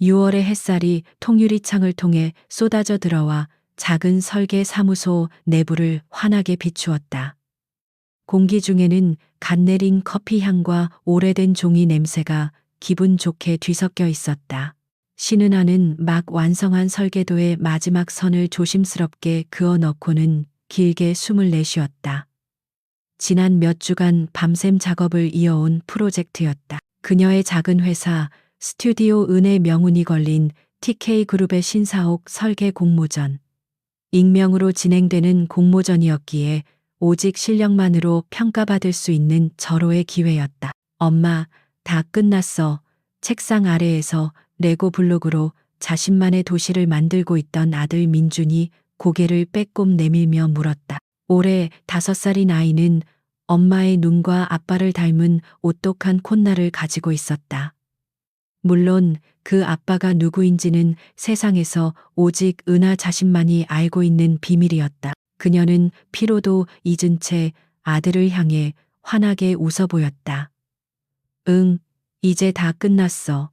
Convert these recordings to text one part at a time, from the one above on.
6월의 햇살이 통유리창을 통해 쏟아져 들어와 작은 설계 사무소 내부를 환하게 비추었다. 공기 중에는 갓 내린 커피 향과 오래된 종이 냄새가 기분 좋게 뒤섞여 있었다. 신은아는 막 완성한 설계도의 마지막 선을 조심스럽게 그어 넣고는 길게 숨을 내쉬었다. 지난 몇 주간 밤샘 작업을 이어온 프로젝트였다. 그녀의 작은 회사 스튜디오 은의 명운이 걸린 TK그룹의 신사옥 설계 공모전. 익명으로 진행되는 공모전이었기에 오직 실력만으로 평가받을 수 있는 절호의 기회였다. 엄마, 다 끝났어. 책상 아래에서 레고 블록으로 자신만의 도시를 만들고 있던 아들 민준이 고개를 빼꼼 내밀며 물었다. 올해 5살인 아이는 엄마의 눈과 아빠를 닮은 오똑한 콧날을 가지고 있었다. 물론 그 아빠가 누구인지는 세상에서 오직 은하 자신만이 알고 있는 비밀이었다. 그녀는 피로도 잊은 채 아들을 향해 환하게 웃어 보였다. 응, 이제 다 끝났어.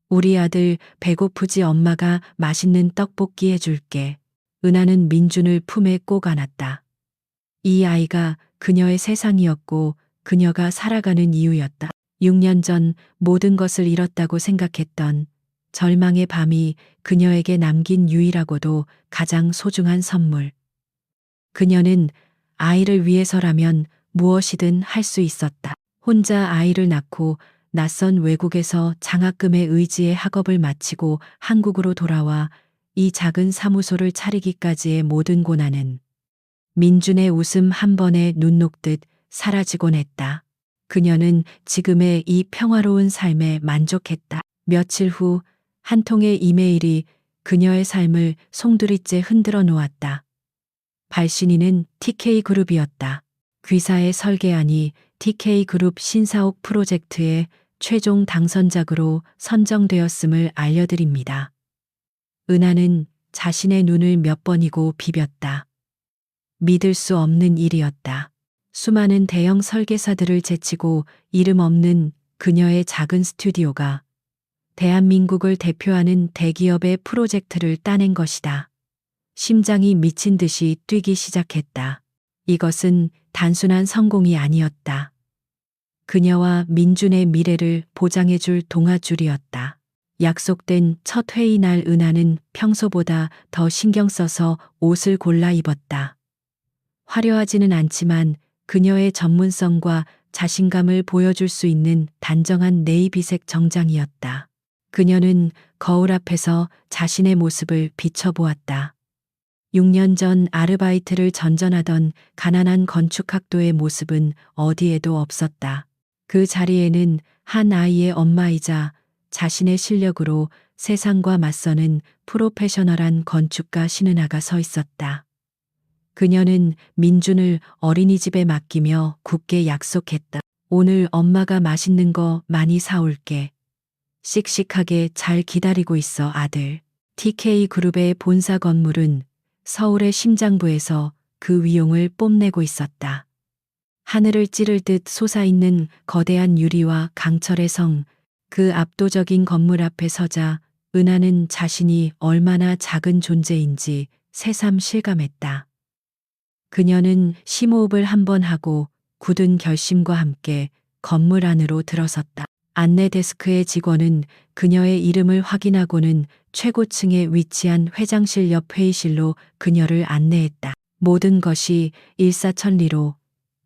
우리 아들 배고프지 엄마가 맛있는 떡볶이 해줄게. 은하는 민준을 품에 꼭 안았다. 이 아이가 그녀의 세상이었고 그녀가 살아가는 이유였다. 6년 전 모든 것을 잃었다고 생각했던 절망의 밤이 그녀에게 남긴 유일하고도 가장 소중한 선물. 그녀는 아이를 위해서라면 무엇이든 할 수 있었다. 혼자 아이를 낳고 낯선 외국에서 장학금에 의지해 학업을 마치고 한국으로 돌아와 이 작은 사무소를 차리기까지의 모든 고난은 민준의 웃음 한 번에 눈 녹듯 사라지곤 했다. 그녀는 지금의 이 평화로운 삶에 만족했다. 며칠 후 한 통의 이메일이 그녀의 삶을 송두리째 흔들어 놓았다. 발신인은 TK그룹이었다. 귀사의 설계안이 TK그룹 신사옥 프로젝트의 최종 당선작으로 선정되었음을 알려드립니다. 은하는 자신의 눈을 몇 번이고 비볐다. 믿을 수 없는 일이었다. 수많은 대형 설계사들을 제치고 이름 없는 그녀의 작은 스튜디오가 대한민국을 대표하는 대기업의 프로젝트를 따낸 것이다. 심장이 미친 듯이 뛰기 시작했다. 이것은 단순한 성공이 아니었다. 그녀와 민준의 미래를 보장해줄 동아줄이었다. 약속된 첫 회의 날 은하는 평소보다 더 신경 써서 옷을 골라 입었다. 화려하지는 않지만 그녀의 전문성과 자신감을 보여줄 수 있는 단정한 네이비색 정장이었다. 그녀는 거울 앞에서 자신의 모습을 비춰보았다. 6년 전 아르바이트를 전전하던 가난한 건축학도의 모습은 어디에도 없었다. 그 자리에는 한 아이의 엄마이자 자신의 실력으로 세상과 맞서는 프로페셔널한 건축가 신은아가 서 있었다. 그녀는 민준을 어린이집에 맡기며 굳게 약속했다. 오늘 엄마가 맛있는 거 많이 사올게. 씩씩하게 잘 기다리고 있어 아들. TK그룹의 본사 건물은 서울의 심장부에서 그 위용을 뽐내고 있었다. 하늘을 찌를 듯 솟아있는 거대한 유리와 강철의 성, 그 압도적인 건물 앞에 서자 은하는 자신이 얼마나 작은 존재인지 새삼 실감했다. 그녀는 심호흡을 한 번 하고 굳은 결심과 함께 건물 안으로 들어섰다. 안내 데스크의 직원은 그녀의 이름을 확인하고는 최고층에 위치한 회장실 옆 회의실로 그녀를 안내했다. 모든 것이 일사천리로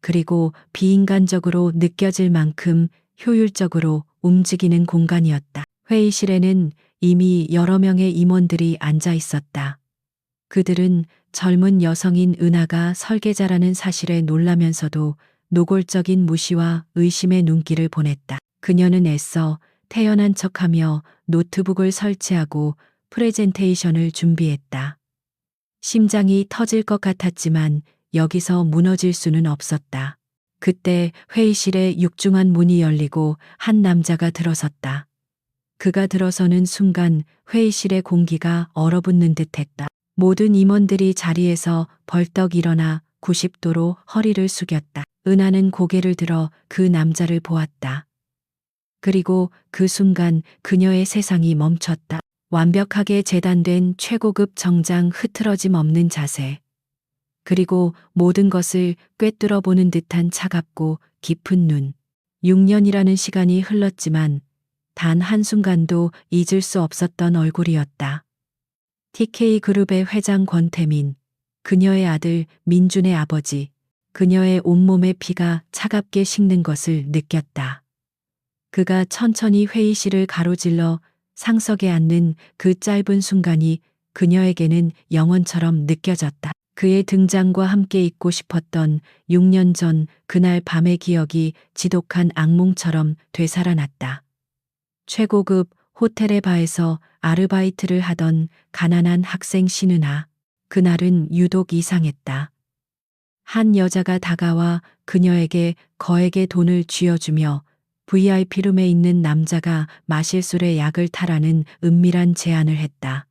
그리고 비인간적으로 느껴질 만큼 효율적으로 움직이는 공간이었다. 회의실에는 이미 여러 명의 임원들이 앉아 있었다. 그들은 젊은 여성인 은하가 설계자라는 사실에 놀라면서도 노골적인 무시와 의심의 눈길을 보냈다. 그녀는 애써 태연한 척하며 노트북을 설치하고 프레젠테이션을 준비했다. 심장이 터질 것 같았지만 여기서 무너질 수는 없었다. 그때 회의실의 육중한 문이 열리고 한 남자가 들어섰다. 그가 들어서는 순간 회의실의 공기가 얼어붙는 듯했다. 모든 임원들이 자리에서 벌떡 일어나 90도로 허리를 숙였다. 은하는 고개를 들어 그 남자를 보았다. 그리고 그 순간 그녀의 세상이 멈췄다. 완벽하게 재단된 최고급 정장 흐트러짐 없는 자세. 그리고 모든 것을 꿰뚫어 보는 듯한 차갑고 깊은 눈. 6년이라는 시간이 흘렀지만 단 한순간도 잊을 수 없었던 얼굴이었다. TK그룹의 회장 권태민, 그녀의 아들 민준의 아버지, 그녀의 온몸의 피가 차갑게 식는 것을 느꼈다. 그가 천천히 회의실을 가로질러 상석에 앉는 그 짧은 순간이 그녀에게는 영원처럼 느껴졌다. 그의 등장과 함께 잊고 싶었던 6년 전 그날 밤의 기억이 지독한 악몽처럼 되살아났다. 최고급 호텔의 바에서 아르바이트를 하던 가난한 학생 신은아. 그날은 유독 이상했다. 한 여자가 다가와 그녀에게 거액의 돈을 쥐어주며 VIP룸에 있는 남자가 마실 술에 약을 타라는 은밀한 제안을 했다.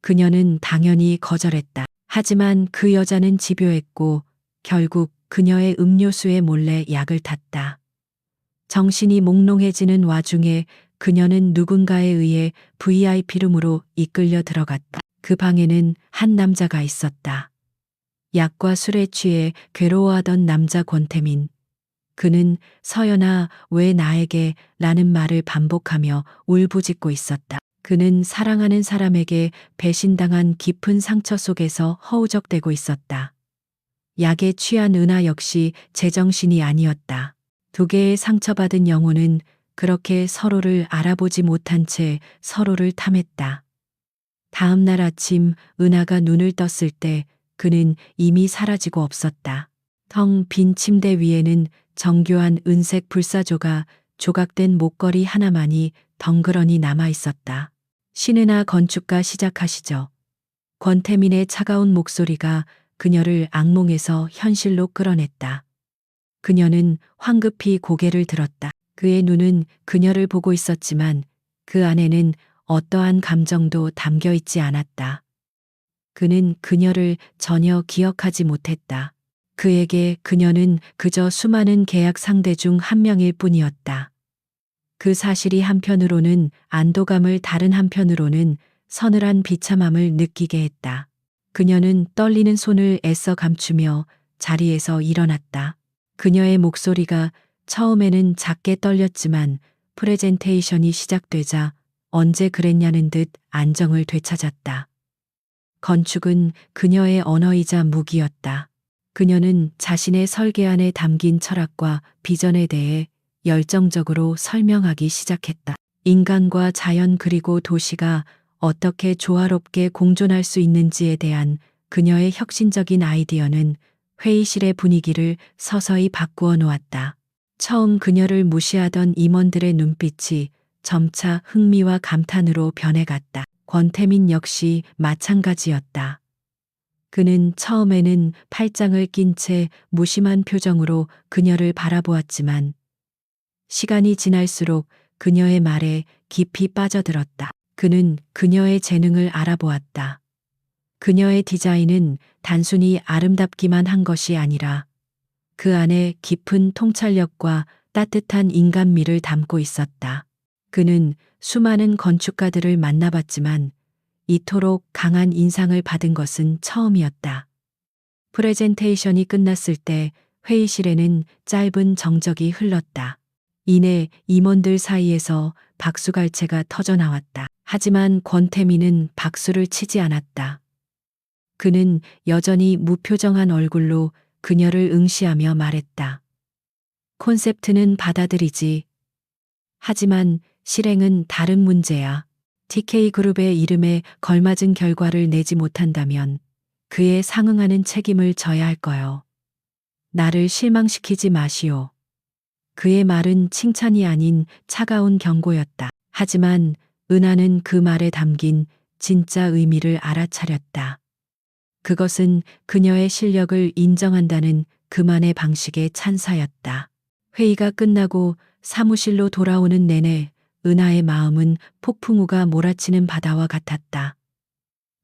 그녀는 당연히 거절했다. 하지만 그 여자는 집요했고 결국 그녀의 음료수에 몰래 약을 탔다. 정신이 몽롱해지는 와중에 그녀는 누군가에 의해 VIP룸으로 이끌려 들어갔다. 그 방에는 한 남자가 있었다. 약과 술에 취해 괴로워하던 남자 권태민. 그는 서연아, 왜 나에게 라는 말을 반복하며 울부짖고 있었다. 그는 사랑하는 사람에게 배신당한 깊은 상처 속에서 허우적대고 있었다. 약에 취한 은하 역시 제정신이 아니었다. 두 개의 상처받은 영혼은 그렇게 서로를 알아보지 못한 채 서로를 탐했다. 다음 날 아침 은하가 눈을 떴을 때 그는 이미 사라지고 없었다. 텅 빈 침대 위에는 정교한 은색 불사조가 조각된 목걸이 하나만이 덩그러니 남아 있었다. 신은아 건축가 시작하시죠. 권태민의 차가운 목소리가 그녀를 악몽에서 현실로 끌어냈다. 그녀는 황급히 고개를 들었다. 그의 눈은 그녀를 보고 있었지만 그 안에는 어떠한 감정도 담겨 있지 않았다. 그는 그녀를 전혀 기억하지 못했다. 그에게 그녀는 그저 수많은 계약 상대 중 한 명일 뿐이었다. 그 사실이 한편으로는 안도감을 다른 한편으로는 서늘한 비참함을 느끼게 했다. 그녀는 떨리는 손을 애써 감추며 자리에서 일어났다. 그녀의 목소리가 처음에는 작게 떨렸지만 프레젠테이션이 시작되자 언제 그랬냐는 듯 안정을 되찾았다. 건축은 그녀의 언어이자 무기였다. 그녀는 자신의 설계 안에 담긴 철학과 비전에 대해 열정적으로 설명하기 시작했다. 인간과 자연 그리고 도시가 어떻게 조화롭게 공존할 수 있는지에 대한 그녀의 혁신적인 아이디어는 회의실의 분위기를 서서히 바꾸어 놓았다. 처음 그녀를 무시하던 임원들의 눈빛이 점차 흥미와 감탄으로 변해갔다. 권태민 역시 마찬가지였다. 그는 처음에는 팔짱을 낀 채 무심한 표정으로 그녀를 바라보았지만 시간이 지날수록 그녀의 말에 깊이 빠져들었다. 그는 그녀의 재능을 알아보았다. 그녀의 디자인은 단순히 아름답기만 한 것이 아니라 그 안에 깊은 통찰력과 따뜻한 인간미를 담고 있었다. 그는 수많은 건축가들을 만나봤지만 이토록 강한 인상을 받은 것은 처음이었다. 프레젠테이션이 끝났을 때 회의실에는 짧은 정적이 흘렀다. 이내 임원들 사이에서 박수갈채가 터져 나왔다. 하지만 권태민은 박수를 치지 않았다. 그는 여전히 무표정한 얼굴로 그녀를 응시하며 말했다. 콘셉트는 받아들이지. 하지만 실행은 다른 문제야. TK그룹의 이름에 걸맞은 결과를 내지 못한다면 그에 상응하는 책임을 져야 할 거요. 나를 실망시키지 마시오. 그의 말은 칭찬이 아닌 차가운 경고였다. 하지만 은하는 그 말에 담긴 진짜 의미를 알아차렸다. 그것은 그녀의 실력을 인정한다는 그만의 방식의 찬사였다. 회의가 끝나고 사무실로 돌아오는 내내 은하의 마음은 폭풍우가 몰아치는 바다와 같았다.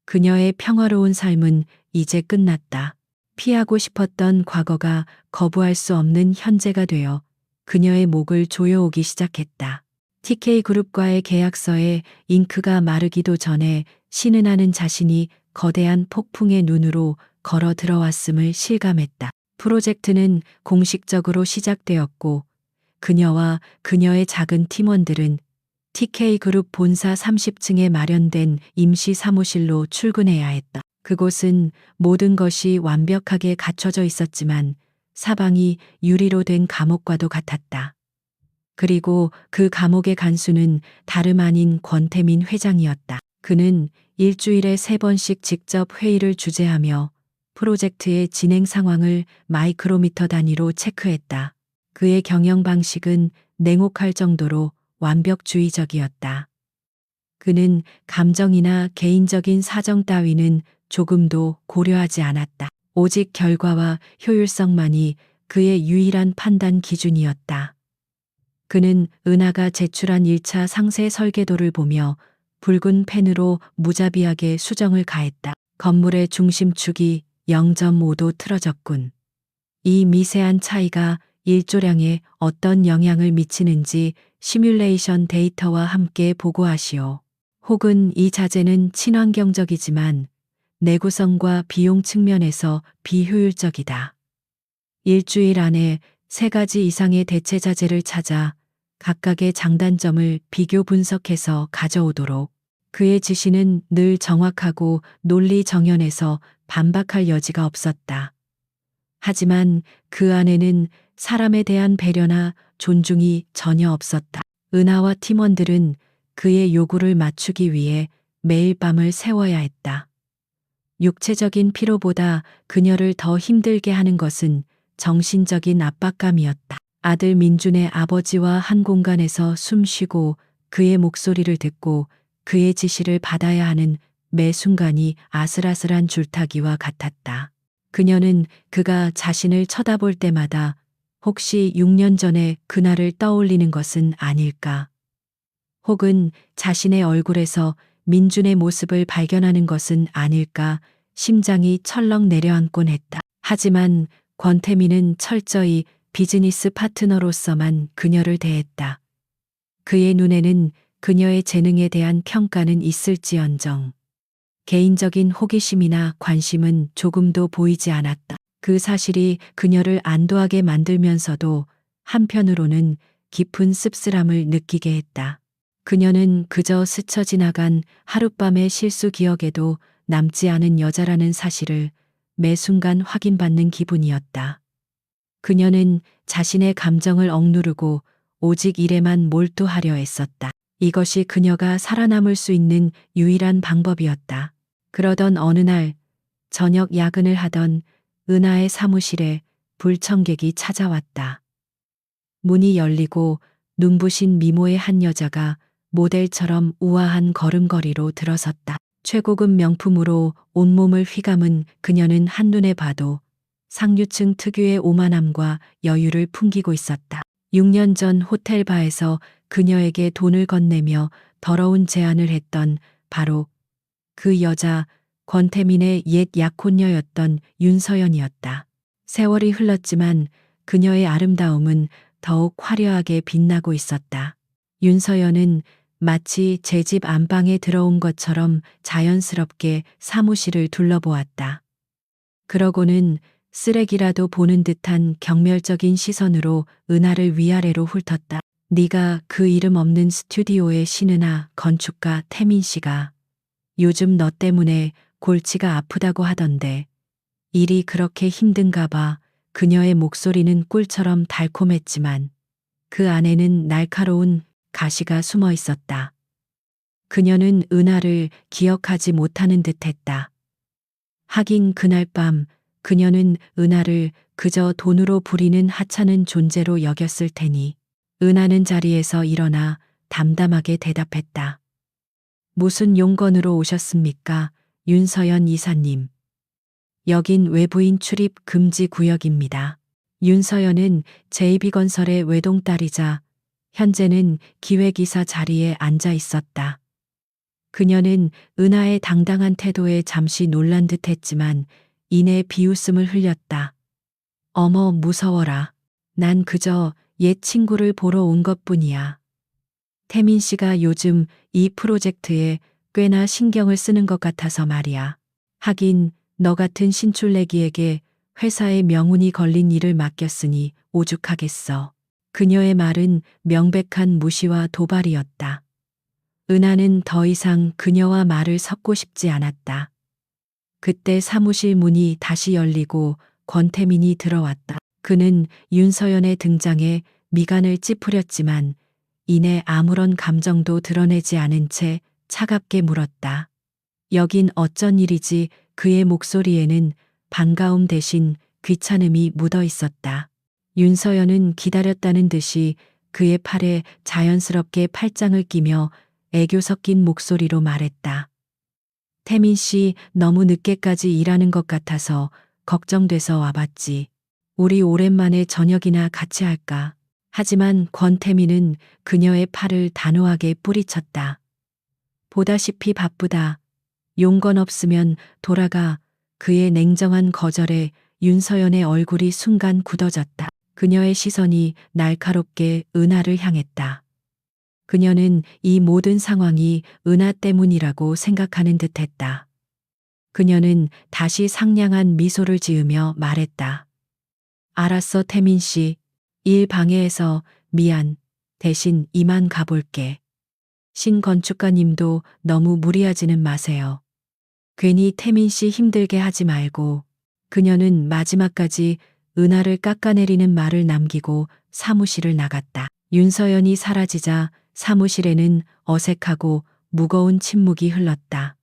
그녀의 평화로운 삶은 이제 끝났다. 피하고 싶었던 과거가 거부할 수 없는 현재가 되어 그녀의 목을 조여오기 시작했다. TK그룹과의 계약서에 잉크가 마르기도 전에 신은하는 자신이 거대한 폭풍의 눈으로 걸어 들어왔음을 실감했다. 프로젝트는 공식적으로 시작되었고 그녀와 그녀의 작은 팀원들은 TK그룹 본사 30층에 마련된 임시 사무실로 출근해야 했다. 그곳은 모든 것이 완벽하게 갖춰져 있었지만 사방이 유리로 된 감옥과도 같았다. 그리고 그 감옥의 간수는 다름 아닌 권태민 회장이었다. 그는 일주일에 3번씩 직접 회의를 주재하며 프로젝트의 진행 상황을 마이크로미터 단위로 체크했다. 그의 경영 방식은 냉혹할 정도로 완벽주의적이었다. 그는 감정이나 개인적인 사정 따위는 조금도 고려하지 않았다. 오직 결과와 효율성만이 그의 유일한 판단 기준이었다. 그는 은하가 제출한 1차 상세 설계도를 보며 붉은 펜으로 무자비하게 수정을 가했다. 건물의 중심축이 0.5도 틀어졌군. 이 미세한 차이가 일조량에 어떤 영향을 미치는지 시뮬레이션 데이터와 함께 보고하시오. 혹은 이 자재는 친환경적이지만 내구성과 비용 측면에서 비효율적이다. 일주일 안에 3가지 이상의 대체 자재를 찾아 각각의 장단점을 비교 분석해서 가져오도록. 그의 지시는 늘 정확하고 논리 정연해서 반박할 여지가 없었다. 하지만 그 안에는 사람에 대한 배려나 존중이 전혀 없었다. 은하와 팀원들은 그의 요구를 맞추기 위해 매일 밤을 새워야 했다. 육체적인 피로보다 그녀를 더 힘들게 하는 것은 정신적인 압박감이었다. 아들 민준의 아버지와 한 공간에서 숨 쉬고 그의 목소리를 듣고 그의 지시를 받아야 하는 매 순간이 아슬아슬한 줄타기와 같았다. 그녀는 그가 자신을 쳐다볼 때마다 혹시 6년 전의 그날을 떠올리는 것은 아닐까? 혹은 자신의 얼굴에서 민준의 모습을 발견하는 것은 아닐까? 심장이 철렁 내려앉곤 했다. 하지만 권태민은 철저히 비즈니스 파트너로서만 그녀를 대했다. 그의 눈에는 그녀의 재능에 대한 평가는 있을지언정 개인적인 호기심이나 관심은 조금도 보이지 않았다. 그 사실이 그녀를 안도하게 만들면서도 한편으로는 깊은 씁쓸함을 느끼게 했다. 그녀는 그저 스쳐 지나간 하룻밤의 실수 기억에도 남지 않은 여자라는 사실을 매 순간 확인받는 기분이었다. 그녀는 자신의 감정을 억누르고 오직 일에만 몰두하려 했었다. 이것이 그녀가 살아남을 수 있는 유일한 방법이었다. 그러던 어느 날 저녁 야근을 하던 은하의 사무실에 불청객이 찾아왔다. 문이 열리고 눈부신 미모의 한 여자가 모델처럼 우아한 걸음걸이로 들어섰다. 최고급 명품으로 온몸을 휘감은 그녀는 한눈에 봐도 상류층 특유의 오만함과 여유를 풍기고 있었다. 6년 전 호텔 바에서 그녀에게 돈을 건네며 더러운 제안을 했던 바로 그 여자, 권태민의 옛 약혼녀였던 윤서연이었다. 세월이 흘렀지만 그녀의 아름다움은 더욱 화려하게 빛나고 있었다. 윤서연은 마치 제 집 안방에 들어온 것처럼 자연스럽게 사무실을 둘러보았다. 그러고는 쓰레기라도 보는 듯한 경멸적인 시선으로 은하를 위아래로 훑었다. 네가 그 이름 없는 스튜디오의 신은하 건축가 태민 씨가 요즘 너 때문에 골치가 아프다고 하던데 일이 그렇게 힘든가 봐. 그녀의 목소리는 꿀처럼 달콤했지만 그 안에는 날카로운 가시가 숨어 있었다. 그녀는 은하를 기억하지 못하는 듯했다. 하긴 그날 밤 그녀는 은하를 그저 돈으로 부리는 하찮은 존재로 여겼을 테니. 은하는 자리에서 일어나 담담하게 대답했다. 무슨 용건으로 오셨습니까? 윤서연 이사님. 여긴 외부인 출입 금지 구역입니다. 윤서연은 JB건설의 외동딸이자 현재는 기획이사 자리에 앉아 있었다. 그녀는 은하의 당당한 태도에 잠시 놀란 듯 했지만 이내 비웃음을 흘렸다. 어머 무서워라. 난 그저 옛 친구를 보러 온 것뿐이야. 태민 씨가 요즘 이 프로젝트에 꽤나 신경을 쓰는 것 같아서 말이야. 하긴 너 같은 신출내기에게 회사의 명운이 걸린 일을 맡겼으니 오죽하겠어. 그녀의 말은 명백한 무시와 도발이었다. 은하는 더 이상 그녀와 말을 섞고 싶지 않았다. 그때 사무실 문이 다시 열리고 권태민이 들어왔다. 그는 윤서연의 등장에 미간을 찌푸렸지만 이내 아무런 감정도 드러내지 않은 채 차갑게 물었다. 여긴 어쩐 일이지? 그의 목소리에는 반가움 대신 귀찮음이 묻어 있었다. 윤서연은 기다렸다는 듯이 그의 팔에 자연스럽게 팔짱을 끼며 애교 섞인 목소리로 말했다. 태민 씨 너무 늦게까지 일하는 것 같아서 걱정돼서 와봤지. 우리 오랜만에 저녁이나 같이 할까? 하지만 권태민은 그녀의 팔을 단호하게 뿌리쳤다. 보다시피 바쁘다. 용건 없으면 돌아가. 그의 냉정한 거절에 윤서연의 얼굴이 순간 굳어졌다. 그녀의 시선이 날카롭게 은하를 향했다. 그녀는 이 모든 상황이 은하 때문이라고 생각하는 듯했다. 그녀는 다시 상냥한 미소를 지으며 말했다. 알았어, 태민 씨. 일 방해해서 미안. 대신 이만 가볼게. 신 건축가님도 너무 무리하지는 마세요. 괜히 태민 씨 힘들게 하지 말고. 그녀는 마지막까지 은하를 깎아내리는 말을 남기고 사무실을 나갔다. 윤서연이 사라지자 사무실에는 어색하고 무거운 침묵이 흘렀다.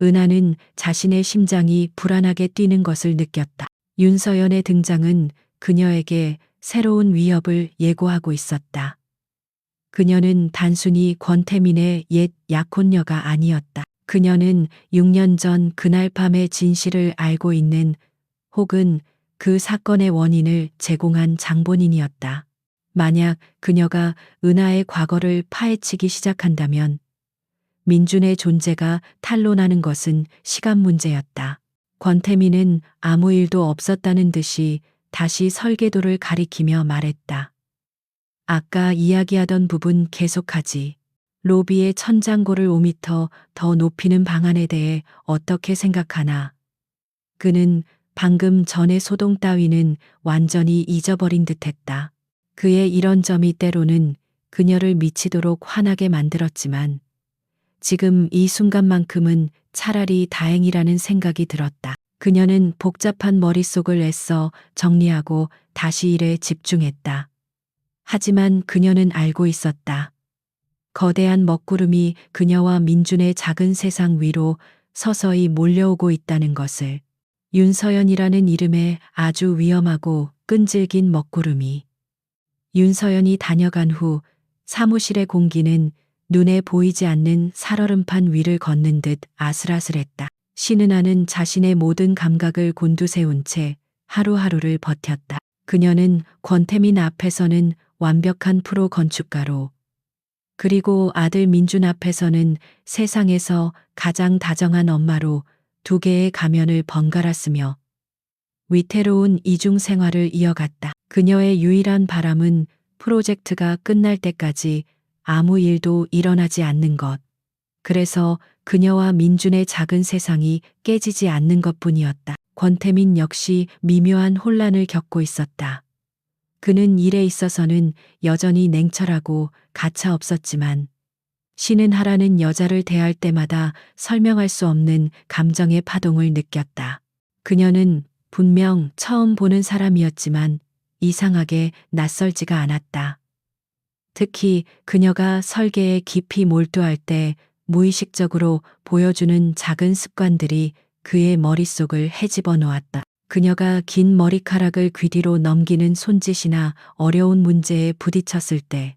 은하는 자신의 심장이 불안하게 뛰는 것을 느꼈다. 윤서연의 등장은 그녀에게 새로운 위협을 예고하고 있었다. 그녀는 단순히 권태민의 옛 약혼녀가 아니었다. 그녀는 6년 전 그날 밤의 진실을 알고 있는 혹은 그 사건의 원인을 제공한 장본인이었다. 만약 그녀가 은하의 과거를 파헤치기 시작한다면 민준의 존재가 탄로나는 것은 시간 문제였다. 권태민은 아무 일도 없었다는 듯이 다시 설계도를 가리키며 말했다. 아까 이야기하던 부분 계속하지. 로비의 천장고를 5m 더 높이는 방안에 대해 어떻게 생각하나? 그는 방금 전의 소동 따위는 완전히 잊어버린 듯했다. 그의 이런 점이 때로는 그녀를 미치도록 화나게 만들었지만 지금 이 순간만큼은 차라리 다행이라는 생각이 들었다. 그녀는 복잡한 머릿속을 애써 정리하고 다시 일에 집중했다. 하지만 그녀는 알고 있었다. 거대한 먹구름이 그녀와 민준의 작은 세상 위로 서서히 몰려오고 있다는 것을. 윤서연이라는 이름의 아주 위험하고 끈질긴 먹구름이. 윤서연이 다녀간 후 사무실의 공기는 눈에 보이지 않는 살얼음판 위를 걷는 듯 아슬아슬했다. 신은아는 자신의 모든 감각을 곤두세운 채 하루하루를 버텼다. 그녀는 권태민 앞에서는 완벽한 프로 건축가로, 그리고 아들 민준 앞에서는 세상에서 가장 다정한 엄마로 두 개의 가면을 번갈았으며 위태로운 이중 생활을 이어갔다. 그녀의 유일한 바람은 프로젝트가 끝날 때까지 아무 일도 일어나지 않는 것. 그래서 그녀와 민준의 작은 세상이 깨지지 않는 것뿐이었다. 권태민 역시 미묘한 혼란을 겪고 있었다. 그는 일에 있어서는 여전히 냉철하고 가차 없었지만 신은하라는 여자를 대할 때마다 설명할 수 없는 감정의 파동을 느꼈다. 그녀는 분명 처음 보는 사람이었지만 이상하게 낯설지가 않았다. 특히 그녀가 설계에 깊이 몰두할 때 무의식적으로 보여주는 작은 습관들이 그의 머릿속을 헤집어 놓았다. 그녀가 긴 머리카락을 귀 뒤로 넘기는 손짓이나 어려운 문제에 부딪혔을 때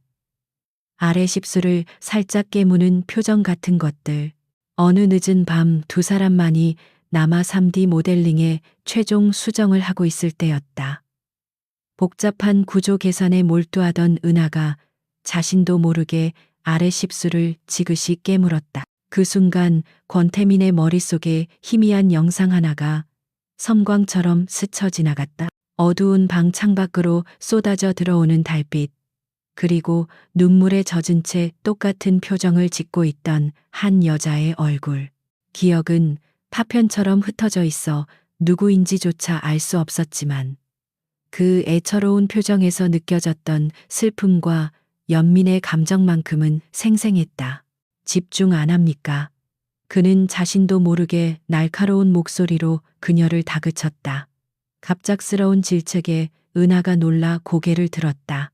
아래 십수를 살짝 깨무는 표정 같은 것들. 어느 늦은 밤 두 사람만이 남아 3D 모델링의 최종 수정을 하고 있을 때였다. 복잡한 구조 계산에 몰두하던 은하가 자신도 모르게 아래 십수를 지그시 깨물었다. 그 순간 권태민의 머릿속에 희미한 영상 하나가 섬광처럼 스쳐 지나갔다. 어두운 방 창밖으로 쏟아져 들어오는 달빛, 그리고 눈물에 젖은 채 똑같은 표정을 짓고 있던 한 여자의 얼굴. 기억은 파편처럼 흩어져 있어 누구인지조차 알 수 없었지만 그 애처로운 표정에서 느껴졌던 슬픔과 연민의 감정만큼은 생생했다. 집중 안 합니까? 그는 자신도 모르게 날카로운 목소리로 그녀를 다그쳤다. 갑작스러운 질책에 은하가 놀라 고개를 들었다.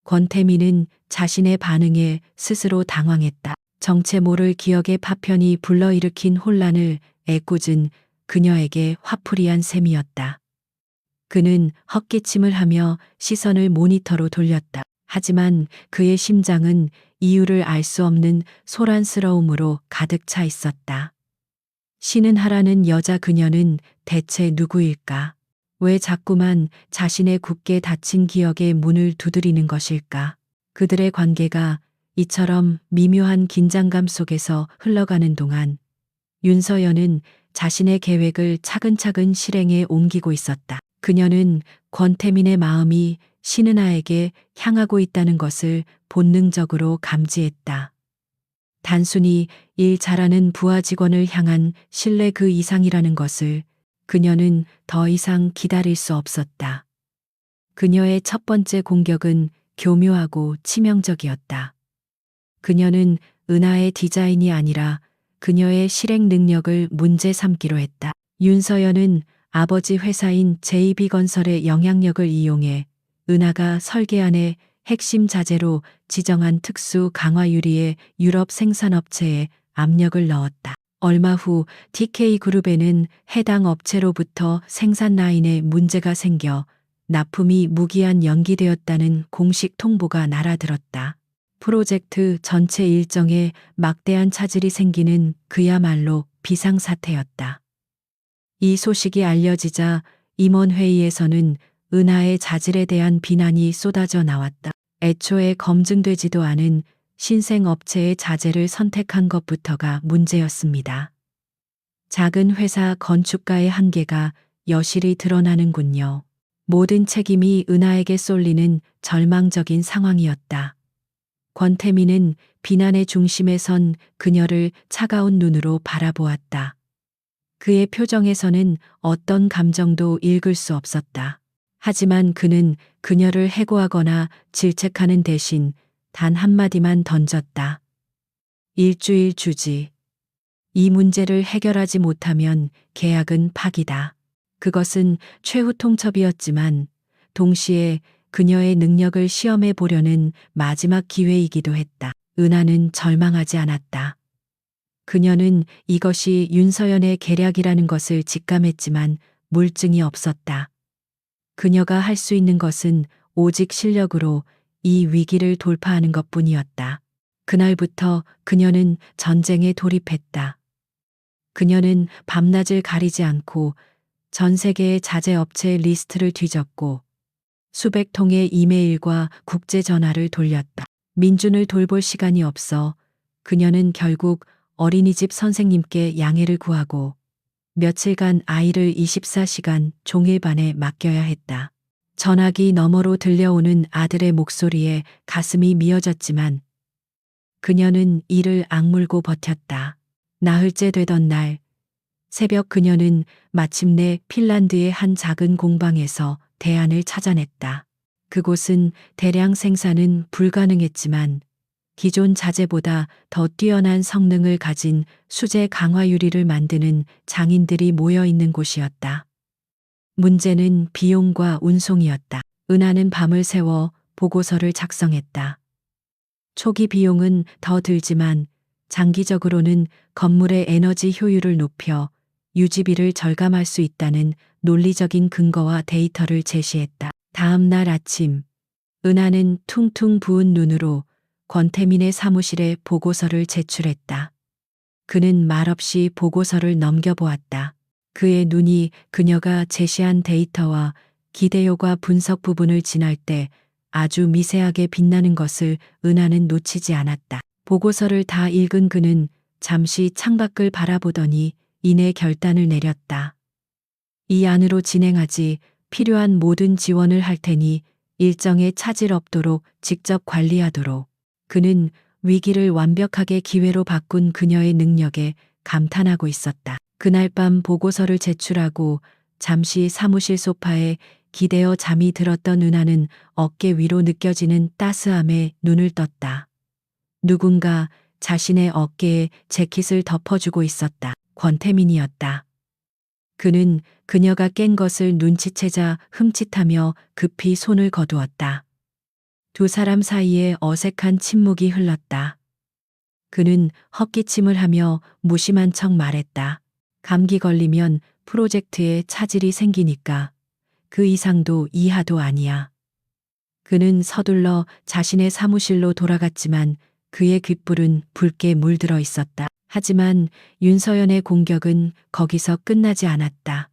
권태민은 자신의 반응에 스스로 당황했다. 정체 모를 기억의 파편이 불러일으킨 혼란을 애꿎은 그녀에게 화풀이한 셈이었다. 그는 헛기침을 하며 시선을 모니터로 돌렸다. 하지만 그의 심장은 이유를 알 수 없는 소란스러움으로 가득 차 있었다. 쉬는 하라는 여자 그녀는 대체 누구일까? 왜 자꾸만 자신의 굳게 닫힌 기억의 문을 두드리는 것일까? 그들의 관계가 이처럼 미묘한 긴장감 속에서 흘러가는 동안 윤서연은 자신의 계획을 차근차근 실행에 옮기고 있었다. 그녀는 권태민의 마음이 신은아에게 향하고 있다는 것을 본능적으로 감지했다. 단순히 일 잘하는 부하 직원을 향한 신뢰 그 이상이라는 것을 그녀는 더 이상 기다릴 수 없었다. 그녀의 첫 번째 공격은 교묘하고 치명적이었다. 그녀는 은하의 디자인이 아니라 그녀의 실행 능력을 문제 삼기로 했다. 윤서연은 아버지 회사인 JB건설의 영향력을 이용해 은하가 설계안의 핵심 자재로 지정한 특수 강화 유리의 유럽 생산업체에 압력을 넣었다. 얼마 후 TK그룹에는 해당 업체로부터 생산 라인에 문제가 생겨 납품이 무기한 연기되었다는 공식 통보가 날아들었다. 프로젝트 전체 일정에 막대한 차질이 생기는 그야말로 비상사태였다. 이 소식이 알려지자 임원회의에서는 은하의 자질에 대한 비난이 쏟아져 나왔다. 애초에 검증되지도 않은 신생업체의 자재를 선택한 것부터가 문제였습니다. 작은 회사 건축가의 한계가 여실히 드러나는군요. 모든 책임이 은하에게 쏠리는 절망적인 상황이었다. 권태민은 비난의 중심에 선 그녀를 차가운 눈으로 바라보았다. 그의 표정에서는 어떤 감정도 읽을 수 없었다. 하지만 그는 그녀를 해고하거나 질책하는 대신 단 한마디만 던졌다. 일주일 주지. 이 문제를 해결하지 못하면 계약은 파기다. 그것은 최후 통첩이었지만 동시에 그녀의 능력을 시험해 보려는 마지막 기회이기도 했다. 은하는 절망하지 않았다. 그녀는 이것이 윤서연의 계략이라는 것을 직감했지만 물증이 없었다. 그녀가 할 수 있는 것은 오직 실력으로 이 위기를 돌파하는 것뿐이었다. 그날부터 그녀는 전쟁에 돌입했다. 그녀는 밤낮을 가리지 않고 전 세계의 자재 업체 리스트를 뒤졌고 수백 통의 이메일과 국제 전화를 돌렸다. 민준을 돌볼 시간이 없어 그녀는 결국 어린이집 선생님께 양해를 구하고 며칠간 아이를 24시간 종일반에 맡겨야 했다. 전화기 너머로 들려오는 아들의 목소리에 가슴이 미어졌지만 그녀는 이를 악물고 버텼다. 나흘째 되던 날, 새벽 그녀는 마침내 핀란드의 한 작은 공방에서 대안을 찾아냈다. 그곳은 대량 생산은 불가능했지만 기존 자재보다 더 뛰어난 성능을 가진 수제 강화 유리를 만드는 장인들이 모여 있는 곳이었다. 문제는 비용과 운송이었다. 은하는 밤을 새워 보고서를 작성했다. 초기 비용은 더 들지만 장기적으로는 건물의 에너지 효율을 높여 유지비를 절감할 수 있다는 논리적인 근거와 데이터를 제시했다. 다음 날 아침, 은하는 퉁퉁 부은 눈으로 권태민의 사무실에 보고서를 제출했다. 그는 말없이 보고서를 넘겨보았다. 그의 눈이 그녀가 제시한 데이터와 기대효과 분석 부분을 지날 때 아주 미세하게 빛나는 것을 은하는 놓치지 않았다. 보고서를 다 읽은 그는 잠시 창밖을 바라보더니 이내 결단을 내렸다. 이 안으로 진행하지 필요한 모든 지원을 할 테니 일정에 차질 없도록 직접 관리하도록. 그는 위기를 완벽하게 기회로 바꾼 그녀의 능력에 감탄하고 있었다. 그날 밤 보고서를 제출하고 잠시 사무실 소파에 기대어 잠이 들었던 은하는 어깨 위로 느껴지는 따스함에 눈을 떴다. 누군가 자신의 어깨에 재킷을 덮어주고 있었다. 권태민이었다. 그는 그녀가 깬 것을 눈치채자 흠칫하며 급히 손을 거두었다. 두 사람 사이에 어색한 침묵이 흘렀다. 그는 헛기침을 하며 무심한 척 말했다. 감기 걸리면 프로젝트에 차질이 생기니까 그 이상도 이하도 아니야. 그는 서둘러 자신의 사무실로 돌아갔지만 그의 귓불은 붉게 물들어 있었다. 하지만 윤서연의 공격은 거기서 끝나지 않았다.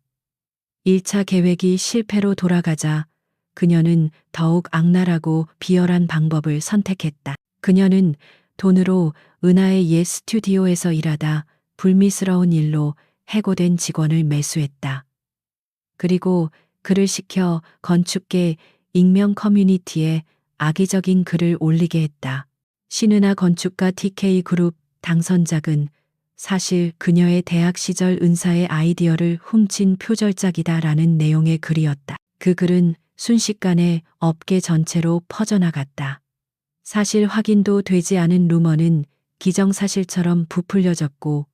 1차 계획이 실패로 돌아가자 그녀는 더욱 악랄하고 비열한 방법을 선택했다. 그녀는 돈으로 은하의 옛 스튜디오에서 일하다 불미스러운 일로 해고된 직원을 매수했다. 그리고 그를 시켜 건축계 익명 커뮤니티에 악의적인 글을 올리게 했다. 신은하 건축가 TK그룹 당선작은 사실 그녀의 대학 시절 은사의 아이디어를 훔친 표절작이다라는 내용의 글이었다. 그 글은 순식간에 업계 전체로 퍼져나갔다. 사실 확인도 되지 않은 루머는 기정사실처럼 부풀려졌고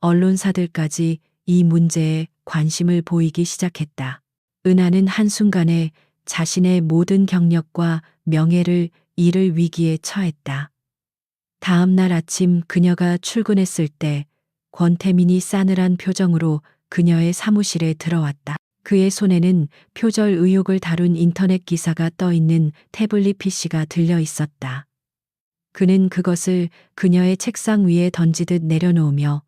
언론사들까지 이 문제에 관심을 보이기 시작했다. 은하는 한순간에 자신의 모든 경력과 명예를 잃을 위기에 처했다. 다음 날 아침 그녀가 출근했을 때 권태민이 싸늘한 표정으로 그녀의 사무실에 들어왔다. 그의 손에는 표절 의혹을 다룬 인터넷 기사가 떠 있는 태블릿 PC가 들려 있었다. 그는 그것을 그녀의 책상 위에 던지듯 내려놓으며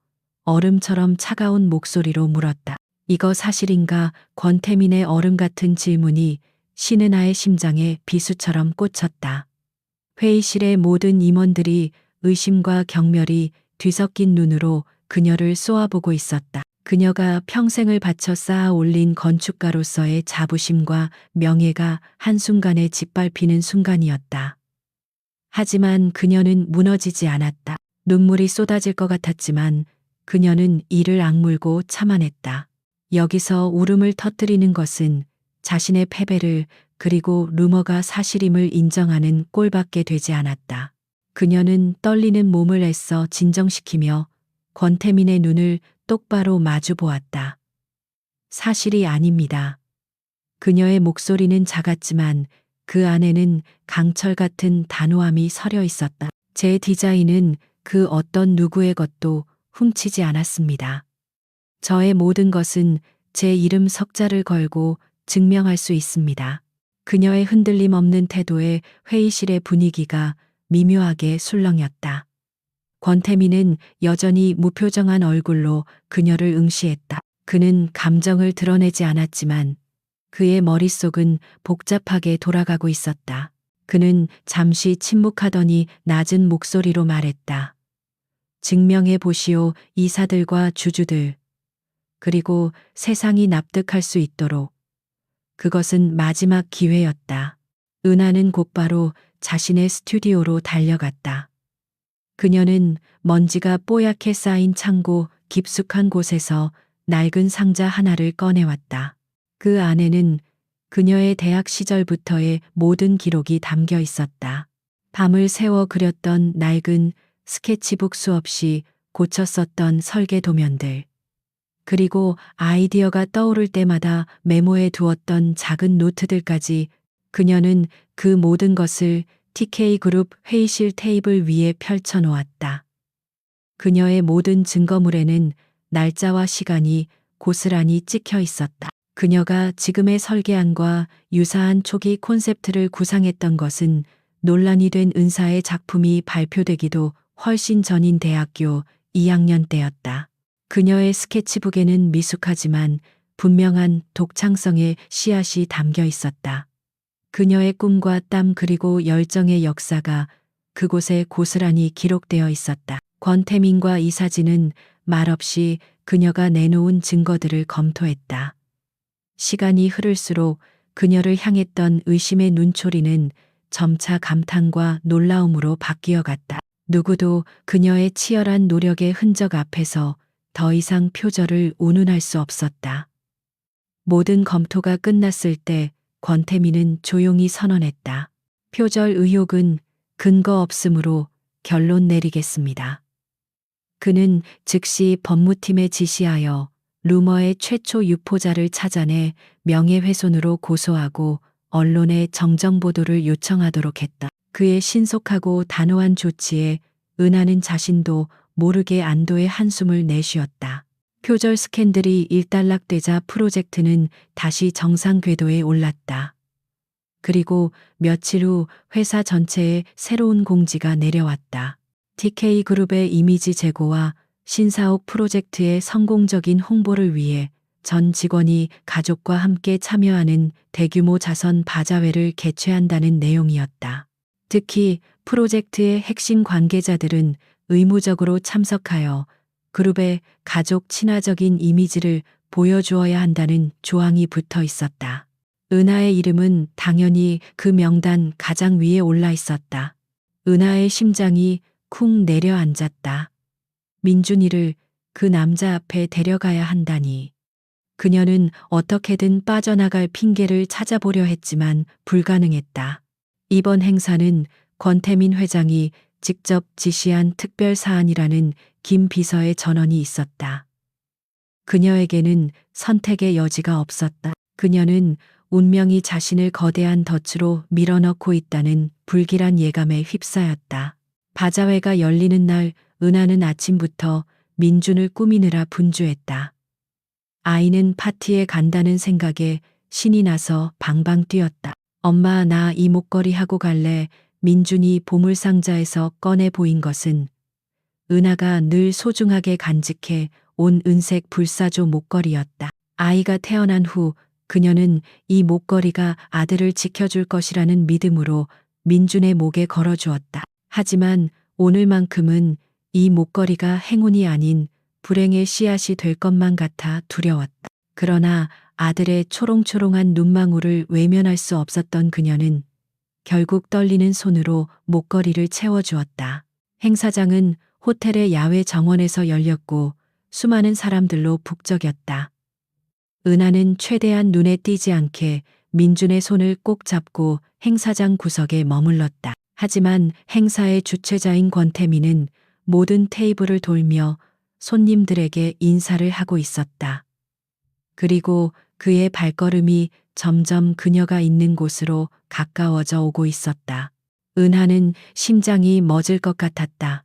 얼음처럼 차가운 목소리로 물었다. 이거 사실인가? 권태민의 얼음 같은 질문이 신은하의 심장에 비수처럼 꽂혔다. 회의실의 모든 임원들이 의심과 경멸이 뒤섞인 눈으로 그녀를 쏘아보고 있었다. 그녀가 평생을 바쳐 쌓아 올린 건축가로서의 자부심과 명예가 한순간에 짓밟히는 순간이었다. 하지만 그녀는 무너지지 않았다. 눈물이 쏟아질 것 같았지만 그녀는 이를 악물고 참아냈다. 여기서 울음을 터뜨리는 것은 자신의 패배를 그리고 루머가 사실임을 인정하는 꼴밖에 되지 않았다. 그녀는 떨리는 몸을 애써 진정시키며 권태민의 눈을 똑바로 마주 보았다. 사실이 아닙니다. 그녀의 목소리는 작았지만 그 안에는 강철 같은 단호함이 서려 있었다. 제 디자인은 그 어떤 누구의 것도 훔치지 않았습니다. 저의 모든 것은 제 이름 석자를 걸고 증명할 수 있습니다. 그녀의 흔들림 없는 태도에 회의실의 분위기가 미묘하게 술렁였다. 권태민은 여전히 무표정한 얼굴로 그녀를 응시했다. 그는 감정을 드러내지 않았지만 그의 머릿속은 복잡하게 돌아가고 있었다. 그는 잠시 침묵하더니 낮은 목소리로 말했다. 증명해 보시오, 이사들과 주주들. 그리고 세상이 납득할 수 있도록. 그것은 마지막 기회였다. 은하는 곧바로 자신의 스튜디오로 달려갔다. 그녀는 먼지가 뽀얗게 쌓인 창고 깊숙한 곳에서 낡은 상자 하나를 꺼내왔다. 그 안에는 그녀의 대학 시절부터의 모든 기록이 담겨 있었다. 밤을 새워 그렸던 낡은 스케치북 수없이 고쳤었던 설계 도면들. 그리고 아이디어가 떠오를 때마다 메모해 두었던 작은 노트들까지. 그녀는 그 모든 것을 TK그룹 회의실 테이블 위에 펼쳐 놓았다. 그녀의 모든 증거물에는 날짜와 시간이 고스란히 찍혀 있었다. 그녀가 지금의 설계안과 유사한 초기 콘셉트를 구상했던 것은 논란이 된 은사의 작품이 발표되기도 훨씬 전인 대학교 2학년 때였다. 그녀의 스케치북에는 미숙하지만 분명한 독창성의 씨앗이 담겨 있었다. 그녀의 꿈과 땀 그리고 열정의 역사가 그곳에 고스란히 기록되어 있었다. 권태민과 이 사진은 말없이 그녀가 내놓은 증거들을 검토했다. 시간이 흐를수록 그녀를 향했던 의심의 눈초리는 점차 감탄과 놀라움으로 바뀌어 갔다. 누구도 그녀의 치열한 노력의 흔적 앞에서 더 이상 표절을 운운할 수 없었다. 모든 검토가 끝났을 때 권태민은 조용히 선언했다. 표절 의혹은 근거 없음으로 결론 내리겠습니다. 그는 즉시 법무팀에 지시하여 루머의 최초 유포자를 찾아내 명예훼손으로 고소하고 언론에 정정 보도를 요청하도록 했다. 그의 신속하고 단호한 조치에 은하는 자신도 모르게 안도의 한숨을 내쉬었다. 표절 스캔들이 일단락되자 프로젝트는 다시 정상 궤도에 올랐다. 그리고 며칠 후 회사 전체에 새로운 공지가 내려왔다. TK그룹의 이미지 제고와 신사옥 프로젝트의 성공적인 홍보를 위해 전 직원이 가족과 함께 참여하는 대규모 자선 바자회를 개최한다는 내용이었다. 특히 프로젝트의 핵심 관계자들은 의무적으로 참석하여 그룹의 가족 친화적인 이미지를 보여주어야 한다는 조항이 붙어 있었다. 은하의 이름은 당연히 그 명단 가장 위에 올라 있었다. 은하의 심장이 쿵 내려앉았다. 민준이를 그 남자 앞에 데려가야 한다니. 그녀는 어떻게든 빠져나갈 핑계를 찾아보려 했지만 불가능했다. 이번 행사는 권태민 회장이 직접 지시한 특별 사안이라는 김 비서의 전언이 있었다. 그녀에게는 선택의 여지가 없었다. 그녀는 운명이 자신을 거대한 덫으로 밀어넣고 있다는 불길한 예감에 휩싸였다. 바자회가 열리는 날 은하는 아침부터 민준을 꾸미느라 분주했다. 아이는 파티에 간다는 생각에 신이 나서 방방 뛰었다. 엄마, 나 이 목걸이 하고 갈래. 민준이 보물상자에서 꺼내 보인 것은 은하가 늘 소중하게 간직해 온 은색 불사조 목걸이였다. 아이가 태어난 후 그녀는 이 목걸이가 아들을 지켜줄 것이라는 믿음으로 민준의 목에 걸어주었다. 하지만 오늘만큼은 이 목걸이가 행운이 아닌 불행의 씨앗이 될 것만 같아 두려웠다. 그러나 아들의 초롱초롱한 눈망울을 외면할 수 없었던 그녀는 결국 떨리는 손으로 목걸이를 채워주었다. 행사장은 호텔의 야외 정원에서 열렸고 수많은 사람들로 북적였다. 은하는 최대한 눈에 띄지 않게 민준의 손을 꼭 잡고 행사장 구석에 머물렀다. 하지만 행사의 주최자인 권태민은 모든 테이블을 돌며 손님들에게 인사를 하고 있었다. 그리고 그의 발걸음이 점점 그녀가 있는 곳으로 가까워져 오고 있었다. 은하는 심장이 멎을 것 같았다.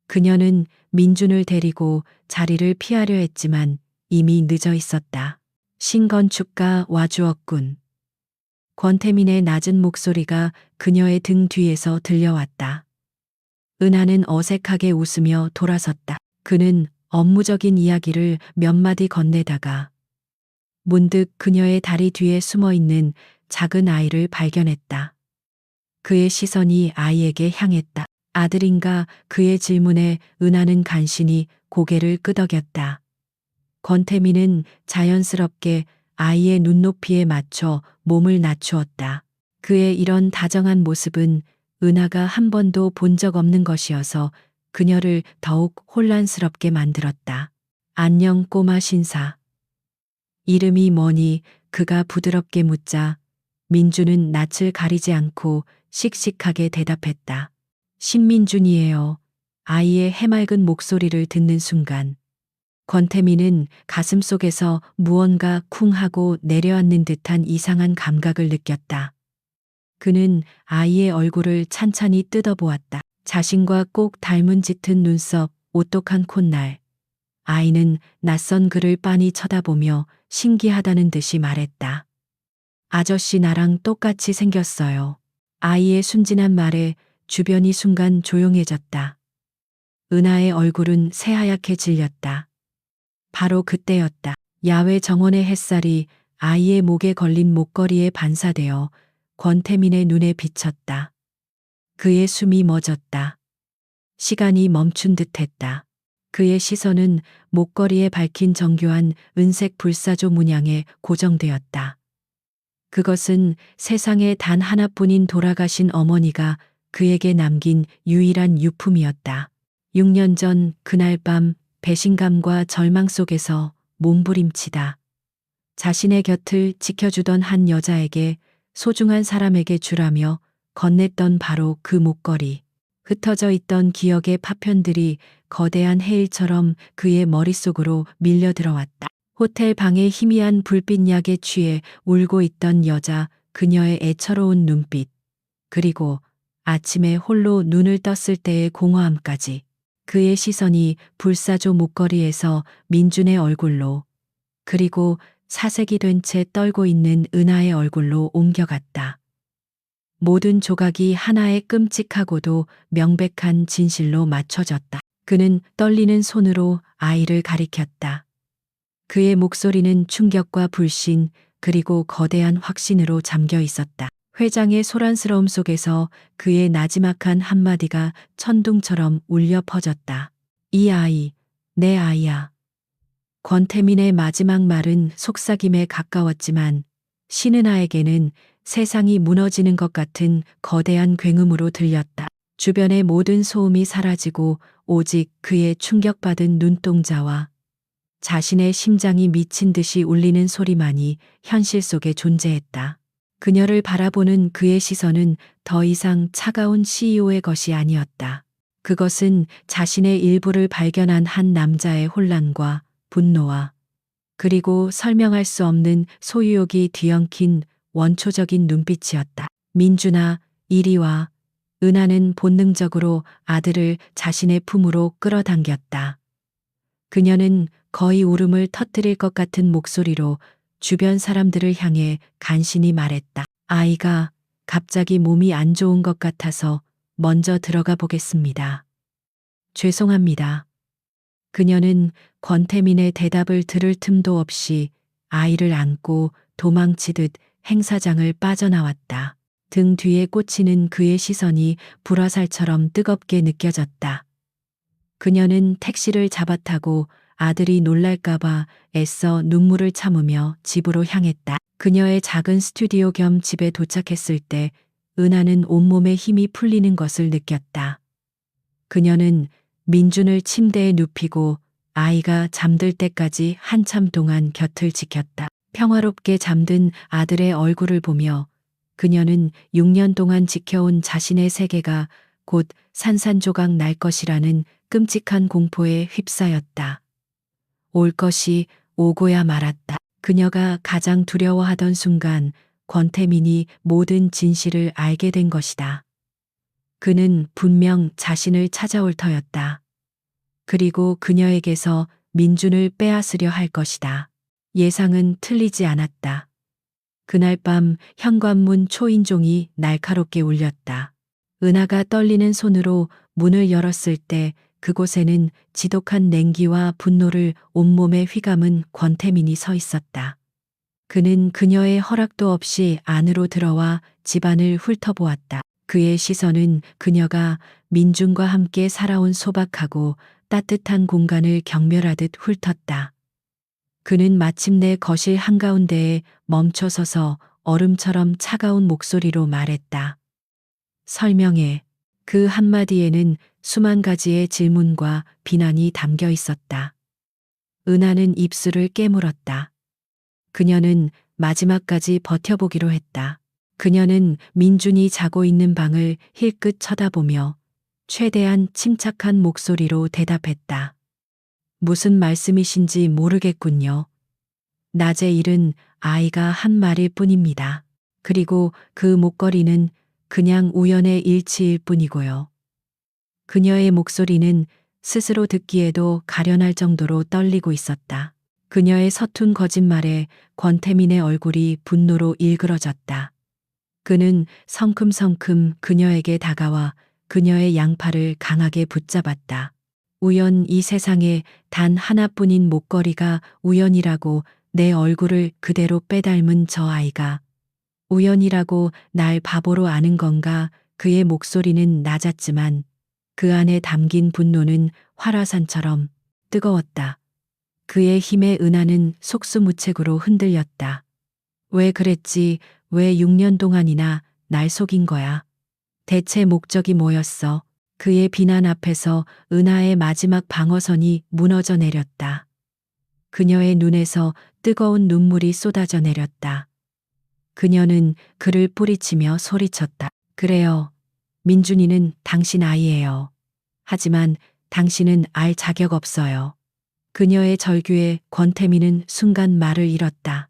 그녀는 민준을 데리고 자리를 피하려 했지만 이미 늦어 있었다. 신건축가 와주었군. 권태민의 낮은 목소리가 그녀의 등 뒤에서 들려왔다. 은하는 어색하게 웃으며 돌아섰다. 그는 업무적인 이야기를 몇 마디 건네다가 문득 그녀의 다리 뒤에 숨어 있는 작은 아이를 발견했다. 그의 시선이 아이에게 향했다. 아들인가 그의 질문에 은하는 간신히 고개를 끄덕였다. 권태민은 자연스럽게 아이의 눈높이에 맞춰 몸을 낮추었다. 그의 이런 다정한 모습은 은하가 한 번도 본 적 없는 것이어서 그녀를 더욱 혼란스럽게 만들었다. 안녕 꼬마 신사. 이름이 뭐니? 그가 부드럽게 묻자 민준은 낯을 가리지 않고 씩씩하게 대답했다. 신민준이에요. 아이의 해맑은 목소리를 듣는 순간 권태민은 가슴속에서 무언가 쿵 하고 내려앉는 듯한 이상한 감각을 느꼈다. 그는 아이의 얼굴을 찬찬히 뜯어보았다. 자신과 꼭 닮은 짙은 눈썹, 오똑한 콧날. 아이는 낯선 그를 빤히 쳐다보며 신기하다는 듯이 말했다. 아저씨 나랑 똑같이 생겼어요. 아이의 순진한 말에 주변이 순간 조용해졌다. 은하의 얼굴은 새하얗게 질렸다. 바로 그때였다. 야외 정원의 햇살이 아이의 목에 걸린 목걸이에 반사되어 권태민의 눈에 비쳤다. 그의 숨이 멎었다. 시간이 멈춘 듯했다. 그의 시선은 목걸이에 밝힌 정교한 은색 불사조 문양에 고정되었다. 그것은 세상에 단 하나뿐인 돌아가신 어머니가 그에게 남긴 유일한 유품이었다. 6년 전 그날 밤 배신감과 절망 속에서 몸부림치다. 자신의 곁을 지켜주던 한 여자에게 소중한 사람에게 주라며 건넸던 바로 그 목걸이. 흩어져 있던 기억의 파편들이 거대한 해일처럼 그의 머릿속으로 밀려 들어왔다. 호텔 방의 희미한 불빛약에 취해 울고 있던 여자, 그녀의 애처로운 눈빛, 그리고 아침에 홀로 눈을 떴을 때의 공허함까지. 그의 시선이 불사조 목걸이에서 민준의 얼굴로, 그리고 사색이 된 채 떨고 있는 은하의 얼굴로 옮겨갔다. 모든 조각이 하나의 끔찍하고도 명백한 진실로 맞춰졌다. 그는 떨리는 손으로 아이를 가리켰다. 그의 목소리는 충격과 불신, 그리고 거대한 확신으로 잠겨 있었다. 회장의 소란스러움 속에서 그의 나지막한 한마디가 천둥처럼 울려 퍼졌다. 이 아이, 내 아이야. 권태민의 마지막 말은 속삭임에 가까웠지만 신은아에게는 세상이 무너지는 것 같은 거대한 굉음으로 들렸다. 주변의 모든 소음이 사라지고 오직 그의 충격받은 눈동자와 자신의 심장이 미친 듯이 울리는 소리만이 현실 속에 존재했다. 그녀를 바라보는 그의 시선은 더 이상 차가운 CEO의 것이 아니었다. 그것은 자신의 일부를 발견한 한 남자의 혼란과 분노와 그리고 설명할 수 없는 소유욕이 뒤엉킨 원초적인 눈빛이었다. 민준아, 이리 와. 은하는 본능적으로 아들을 자신의 품으로 끌어당겼다. 그녀는 거의 울음을 터뜨릴 것 같은 목소리로 주변 사람들을 향해 간신히 말했다. 아이가 갑자기 몸이 안 좋은 것 같아서 먼저 들어가 보겠습니다. 죄송합니다. 그녀는 권태민의 대답을 들을 틈도 없이 아이를 안고 도망치듯 행사장을 빠져나왔다. 등 뒤에 꽂히는 그의 시선이 불화살처럼 뜨겁게 느껴졌다. 그녀는 택시를 잡아타고 아들이 놀랄까봐 애써 눈물을 참으며 집으로 향했다. 그녀의 작은 스튜디오 겸 집에 도착했을 때 은하는 온몸에 힘이 풀리는 것을 느꼈다. 그녀는 민준을 침대에 눕히고 아이가 잠들 때까지 한참 동안 곁을 지켰다. 평화롭게 잠든 아들의 얼굴을 보며 그녀는 6년 동안 지켜온 자신의 세계가 곧 산산조각 날 것이라는 끔찍한 공포에 휩싸였다. 올 것이 오고야 말았다. 그녀가 가장 두려워하던 순간 권태민이 모든 진실을 알게 된 것이다. 그는 분명 자신을 찾아올 터였다. 그리고 그녀에게서 민준을 빼앗으려 할 것이다. 예상은 틀리지 않았다. 그날 밤 현관문 초인종이 날카롭게 울렸다. 은하가 떨리는 손으로 문을 열었을 때 그곳에는 지독한 냉기와 분노를 온몸에 휘감은 권태민이 서 있었다. 그는 그녀의 허락도 없이 안으로 들어와 집안을 훑어보았다. 그의 시선은 그녀가 민준과 함께 살아온 소박하고 따뜻한 공간을 경멸하듯 훑었다. 그는 마침내 거실 한가운데에 멈춰서서 얼음처럼 차가운 목소리로 말했다. 설명해. 그 한마디에는 수만 가지의 질문과 비난이 담겨 있었다. 은하는 입술을 깨물었다. 그녀는 마지막까지 버텨보기로 했다. 그녀는 민준이 자고 있는 방을 힐끗 쳐다보며 최대한 침착한 목소리로 대답했다. 무슨 말씀이신지 모르겠군요. 낮에 잃은 아이가 한 마리일 뿐입니다. 그리고 그 목걸이는 그냥 우연의 일치일 뿐이고요. 그녀의 목소리는 스스로 듣기에도 가련할 정도로 떨리고 있었다. 그녀의 서툰 거짓말에 권태민의 얼굴이 분노로 일그러졌다. 그는 성큼성큼 그녀에게 다가와 그녀의 양팔을 강하게 붙잡았다. 우연 이 세상에 단 하나뿐인 목걸이가 우연이라고 내 얼굴을 그대로 빼닮은 저 아이가 우연이라고 날 바보로 아는 건가. 그의 목소리는 낮았지만 그 안에 담긴 분노는 활화산처럼 뜨거웠다. 그의 힘에 은하는 속수무책으로 흔들렸다. 왜 그랬지? 왜 6년 동안이나 날 속인 거야? 대체 목적이 뭐였어? 그의 비난 앞에서 은하의 마지막 방어선이 무너져 내렸다. 그녀의 눈에서 뜨거운 눈물이 쏟아져 내렸다. 그녀는 그를 뿌리치며 소리쳤다. 그래요. 민준이는 당신 아이예요. 하지만 당신은 알 자격 없어요. 그녀의 절규에 권태민은 순간 말을 잃었다.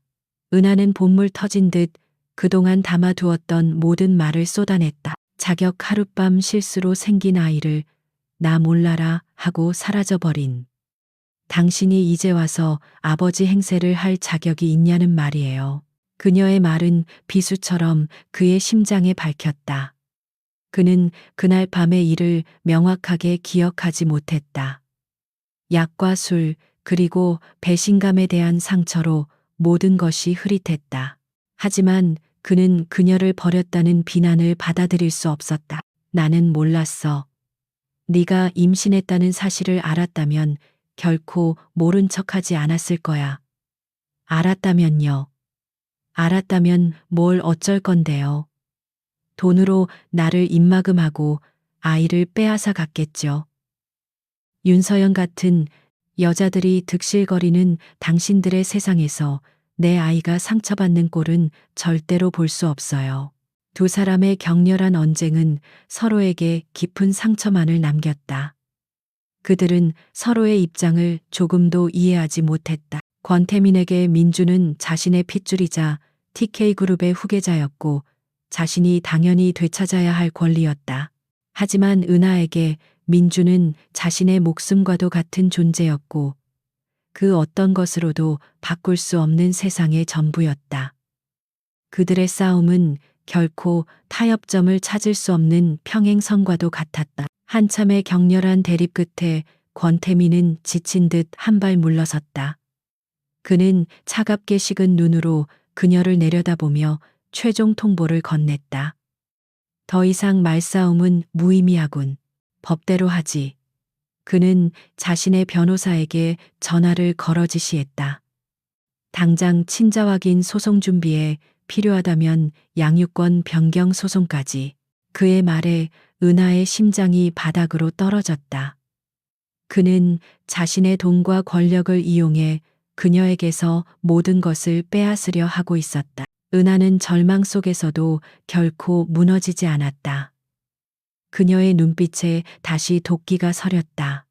은하는 본물 터진 듯 그동안 담아두었던 모든 말을 쏟아냈다. 자격 하룻밤 실수로 생긴 아이를 나 몰라라 하고 사라져버린. 당신이 이제 와서 아버지 행세를 할 자격이 있냐는 말이에요. 그녀의 말은 비수처럼 그의 심장에 밝혔다. 그는 그날 밤의 일을 명확하게 기억하지 못했다. 약과 술, 그리고 배신감에 대한 상처로 모든 것이 흐릿했다. 하지만 그는 그녀를 버렸다는 비난을 받아들일 수 없었다. 나는 몰랐어. 네가 임신했다는 사실을 알았다면 결코 모른 척하지 않았을 거야. 알았다면요. 알았다면 뭘 어쩔 건데요. 돈으로 나를 입막음하고 아이를 빼앗아 갔겠죠. 윤서연 같은 여자들이 득실거리는 당신들의 세상에서 내 아이가 상처받는 꼴은 절대로 볼 수 없어요. 두 사람의 격렬한 언쟁은 서로에게 깊은 상처만을 남겼다. 그들은 서로의 입장을 조금도 이해하지 못했다. 권태민에게 민주는 자신의 핏줄이자 TK그룹의 후계자였고 자신이 당연히 되찾아야 할 권리였다. 하지만 은하에게 민주는 자신의 목숨과도 같은 존재였고 그 어떤 것으로도 바꿀 수 없는 세상의 전부였다. 그들의 싸움은 결코 타협점을 찾을 수 없는 평행선과도 같았다. 한참의 격렬한 대립 끝에 권태민은 지친 듯 한 발 물러섰다. 그는 차갑게 식은 눈으로 그녀를 내려다보며 최종 통보를 건넸다. 더 이상 말싸움은 무의미하군. 법대로 하지. 그는 자신의 변호사에게 전화를 걸어 지시했다. 당장 친자 확인 소송 준비에 필요하다면 양육권 변경 소송까지. 그의 말에 은하의 심장이 바닥으로 떨어졌다. 그는 자신의 돈과 권력을 이용해 그녀에게서 모든 것을 빼앗으려 하고 있었다. 은하는 절망 속에서도 결코 무너지지 않았다. 그녀의 눈빛에 다시 도끼가 서렸다.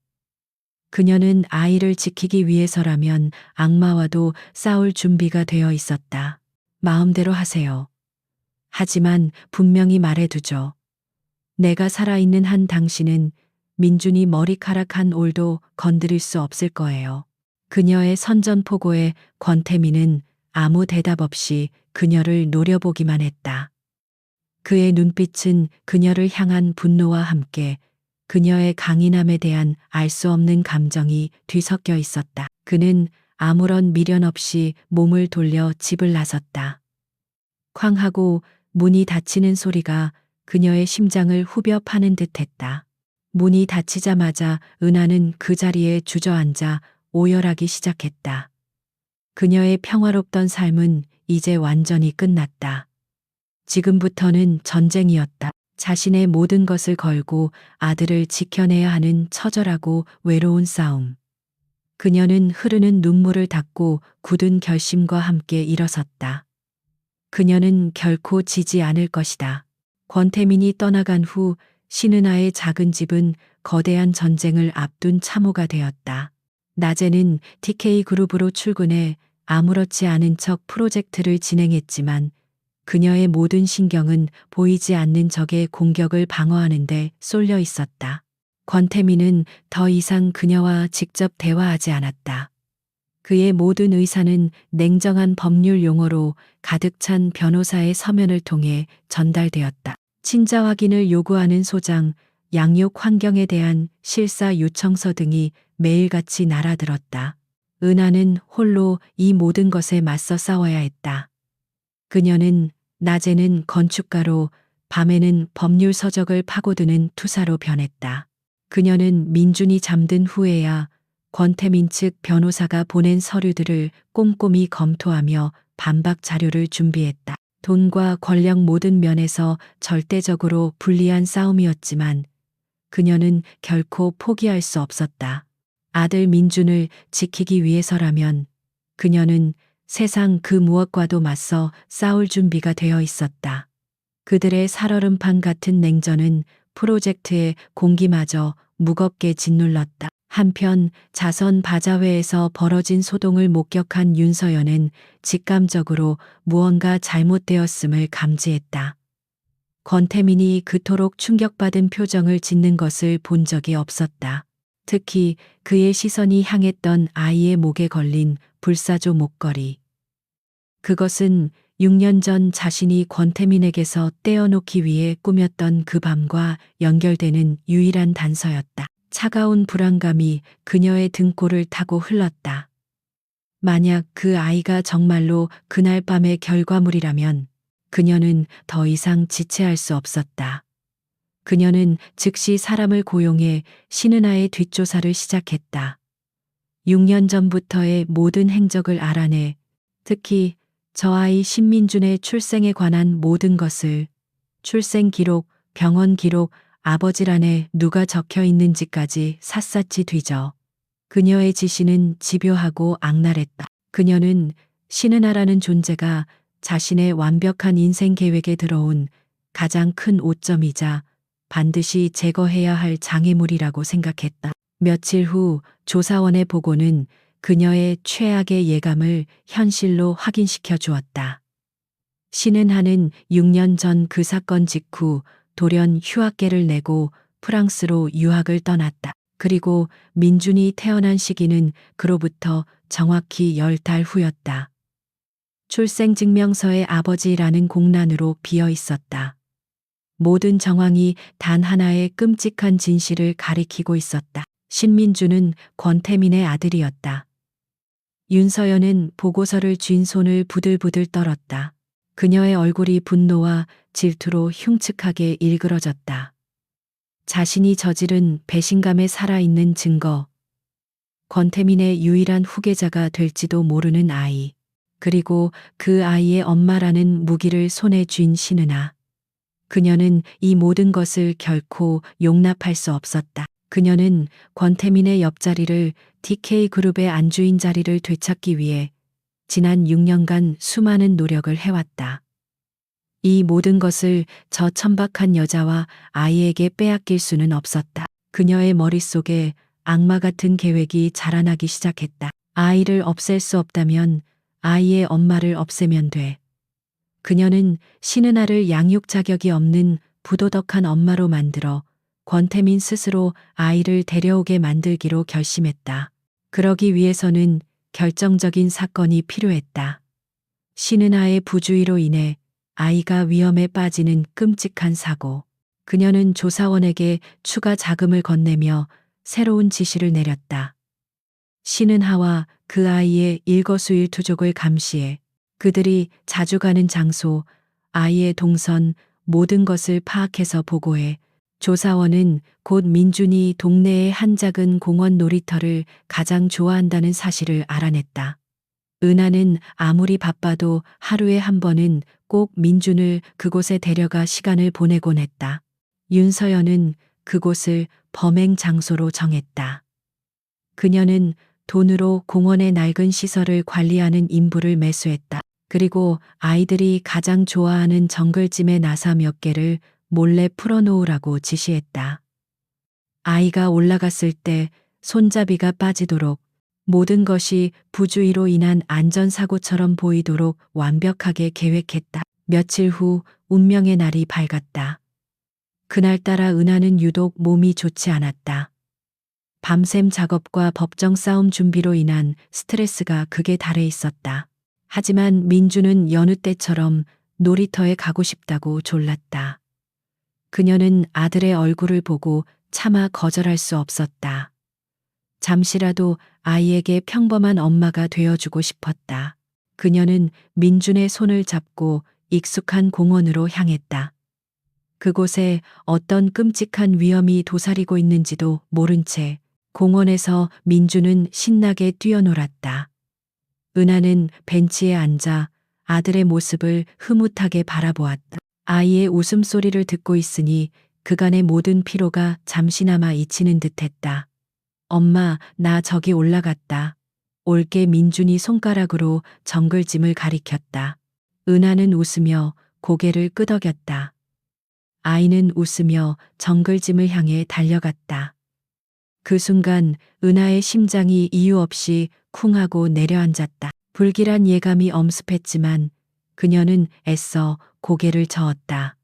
그녀는 아이를 지키기 위해서라면 악마와도 싸울 준비가 되어 있었다. 마음대로 하세요. 하지만 분명히 말해두죠. 내가 살아있는 한 당신은 민준이 머리카락 한 올도 건드릴 수 없을 거예요. 그녀의 선전포고에 권태민은 아무 대답 없이 그녀를 노려보기만 했다. 그의 눈빛은 그녀를 향한 분노와 함께 그녀의 강인함에 대한 알 수 없는 감정이 뒤섞여 있었다. 그는 아무런 미련 없이 몸을 돌려 집을 나섰다. 쾅 하고 문이 닫히는 소리가 그녀의 심장을 후벼 파는 듯했다. 문이 닫히자마자 은하는 그 자리에 주저앉아 오열하기 시작했다. 그녀의 평화롭던 삶은 이제 완전히 끝났다. 지금부터는 전쟁이었다. 자신의 모든 것을 걸고 아들을 지켜내야 하는 처절하고 외로운 싸움. 그녀는 흐르는 눈물을 닦고 굳은 결심과 함께 일어섰다. 그녀는 결코 지지 않을 것이다. 권태민이 떠나간 후 신은아의 작은 집은 거대한 전쟁을 앞둔 참호가 되었다. 낮에는 TK그룹으로 출근해 아무렇지 않은 척 프로젝트를 진행했지만 그녀의 모든 신경은 보이지 않는 적의 공격을 방어하는 데 쏠려 있었다. 권태민은 더 이상 그녀와 직접 대화하지 않았다. 그의 모든 의사는 냉정한 법률 용어로 가득 찬 변호사의 서면을 통해 전달되었다. 친자 확인을 요구하는 소장, 양육 환경에 대한 실사 요청서 등이 매일같이 날아들었다. 은하는 홀로 이 모든 것에 맞서 싸워야 했다. 그녀는 낮에는 건축가로 밤에는 법률 서적을 파고드는 투사로 변했다. 그녀는 민준이 잠든 후에야 권태민 측 변호사가 보낸 서류들을 꼼꼼히 검토하며 반박 자료를 준비했다. 돈과 권력 모든 면에서 절대적으로 불리한 싸움이었지만 그녀는 결코 포기할 수 없었다. 아들 민준을 지키기 위해서라면 그녀는 세상 그 무엇과도 맞서 싸울 준비가 되어 있었다. 그들의 살얼음판 같은 냉전은 프로젝트의 공기마저 무겁게 짓눌렀다. 한편 자선 바자회에서 벌어진 소동을 목격한 윤서연은 직감적으로 무언가 잘못되었음을 감지했다. 권태민이 그토록 충격받은 표정을 짓는 것을 본 적이 없었다. 특히 그의 시선이 향했던 아이의 목에 걸린 불사조 목걸이. 그것은 6년 전 자신이 권태민에게서 떼어놓기 위해 꾸몄던 그 밤과 연결되는 유일한 단서였다. 차가운 불안감이 그녀의 등골을 타고 흘렀다. 만약 그 아이가 정말로 그날 밤의 결과물이라면 그녀는 더 이상 지체할 수 없었다. 그녀는 즉시 사람을 고용해 신은아의 뒷조사를 시작했다. 6년 전부터의 모든 행적을 알아내 특히 저 아이 신민준의 출생에 관한 모든 것을 출생 기록, 병원 기록, 아버지란에 누가 적혀 있는지까지 샅샅이 뒤져 그녀의 지시는 집요하고 악랄했다. 그녀는 신은아라는 존재가 자신의 완벽한 인생 계획에 들어온 가장 큰 오점이자 반드시 제거해야 할 장애물이라고 생각했다. 며칠 후 조사원의 보고는 그녀의 최악의 예감을 현실로 확인시켜 주었다. 신은하는 6년 전 그 사건 직후 돌연 휴학계를 내고 프랑스로 유학을 떠났다. 그리고 민준이 태어난 시기는 그로부터 정확히 10달 후였다. 출생증명서의 아버지라는 공란으로 비어 있었다. 모든 정황이 단 하나의 끔찍한 진실을 가리키고 있었다. 신민준은 권태민의 아들이었다. 윤서연은 보고서를 쥔 손을 부들부들 떨었다. 그녀의 얼굴이 분노와 질투로 흉측하게 일그러졌다. 자신이 저지른 배신감에 살아있는 증거, 권태민의 유일한 후계자가 될지도 모르는 아이, 그리고 그 아이의 엄마라는 무기를 손에 쥔 신은아. 그녀는 이 모든 것을 결코 용납할 수 없었다. 그녀는 권태민의 옆자리를 DK그룹의 안주인 자리를 되찾기 위해 지난 6년간 수많은 노력을 해왔다. 이 모든 것을 저 천박한 여자와 아이에게 빼앗길 수는 없었다. 그녀의 머릿속에 악마 같은 계획이 자라나기 시작했다. 아이를 없앨 수 없다면 아이의 엄마를 없애면 돼. 그녀는 신은아를 양육 자격이 없는 부도덕한 엄마로 만들어 권태민 스스로 아이를 데려오게 만들기로 결심했다. 그러기 위해서는 결정적인 사건이 필요했다. 신은아의 부주의로 인해 아이가 위험에 빠지는 끔찍한 사고. 그녀는 조사원에게 추가 자금을 건네며 새로운 지시를 내렸다. 신은하와 그 아이의 일거수일투족을 감시해 그들이 자주 가는 장소, 아이의 동선, 모든 것을 파악해서 보고해 조사원은 곧 민준이 동네의 한 작은 공원 놀이터를 가장 좋아한다는 사실을 알아냈다. 은하는 아무리 바빠도 하루에 한 번은 꼭 민준을 그곳에 데려가 시간을 보내곤 했다. 윤서연은 그곳을 범행 장소로 정했다. 그녀는 돈으로 공원의 낡은 시설을 관리하는 인부를 매수했다. 그리고 아이들이 가장 좋아하는 정글짐의 나사 몇 개를 몰래 풀어놓으라고 지시했다. 아이가 올라갔을 때 손잡이가 빠지도록 모든 것이 부주의로 인한 안전사고처럼 보이도록 완벽하게 계획했다. 며칠 후 운명의 날이 밝았다. 그날따라 은하는 유독 몸이 좋지 않았다. 밤샘 작업과 법정 싸움 준비로 인한 스트레스가 극에 달해 있었다. 하지만 민주는 여느 때처럼 놀이터에 가고 싶다고 졸랐다. 그녀는 아들의 얼굴을 보고 차마 거절할 수 없었다. 잠시라도 아이에게 평범한 엄마가 되어주고 싶었다. 그녀는 민준의 손을 잡고 익숙한 공원으로 향했다. 그곳에 어떤 끔찍한 위험이 도사리고 있는지도 모른 채 공원에서 민주는 신나게 뛰어놀았다. 은하는 벤치에 앉아 아들의 모습을 흐뭇하게 바라보았다. 아이의 웃음소리를 듣고 있으니 그간의 모든 피로가 잠시나마 잊히는 듯했다. 엄마, 나 저기 올라갔다. 올게. 민준이 손가락으로 정글짐을 가리켰다. 은하는 웃으며 고개를 끄덕였다. 아이는 웃으며 정글짐을 향해 달려갔다. 그 순간 은하의 심장이 이유 없이 쿵 하고 내려앉았다. 불길한 예감이 엄습했지만 그녀는 애써 고개를 저었다.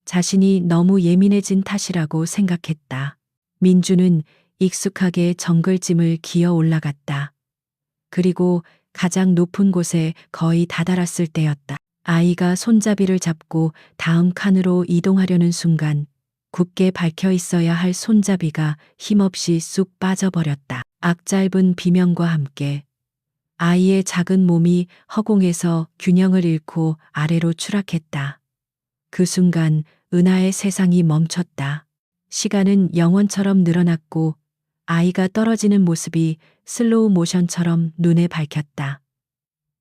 자신이 너무 예민해진 탓이라고 생각했다. 민주는 익숙하게 정글짐을 기어 올라갔다. 그리고 가장 높은 곳에 거의 다다랐을 때였다. 아이가 손잡이를 잡고 다음 칸으로 이동하려는 순간 굳게 박혀 있어야 할 손잡이가 힘없이 쑥 빠져버렸다. 악짧은 비명과 함께 아이의 작은 몸이 허공에서 균형을 잃고 아래로 추락했다. 그 순간 은하의 세상이 멈췄다. 시간은 영원처럼 늘어났고 아이가 떨어지는 모습이 슬로우 모션처럼 눈에 밝혔다.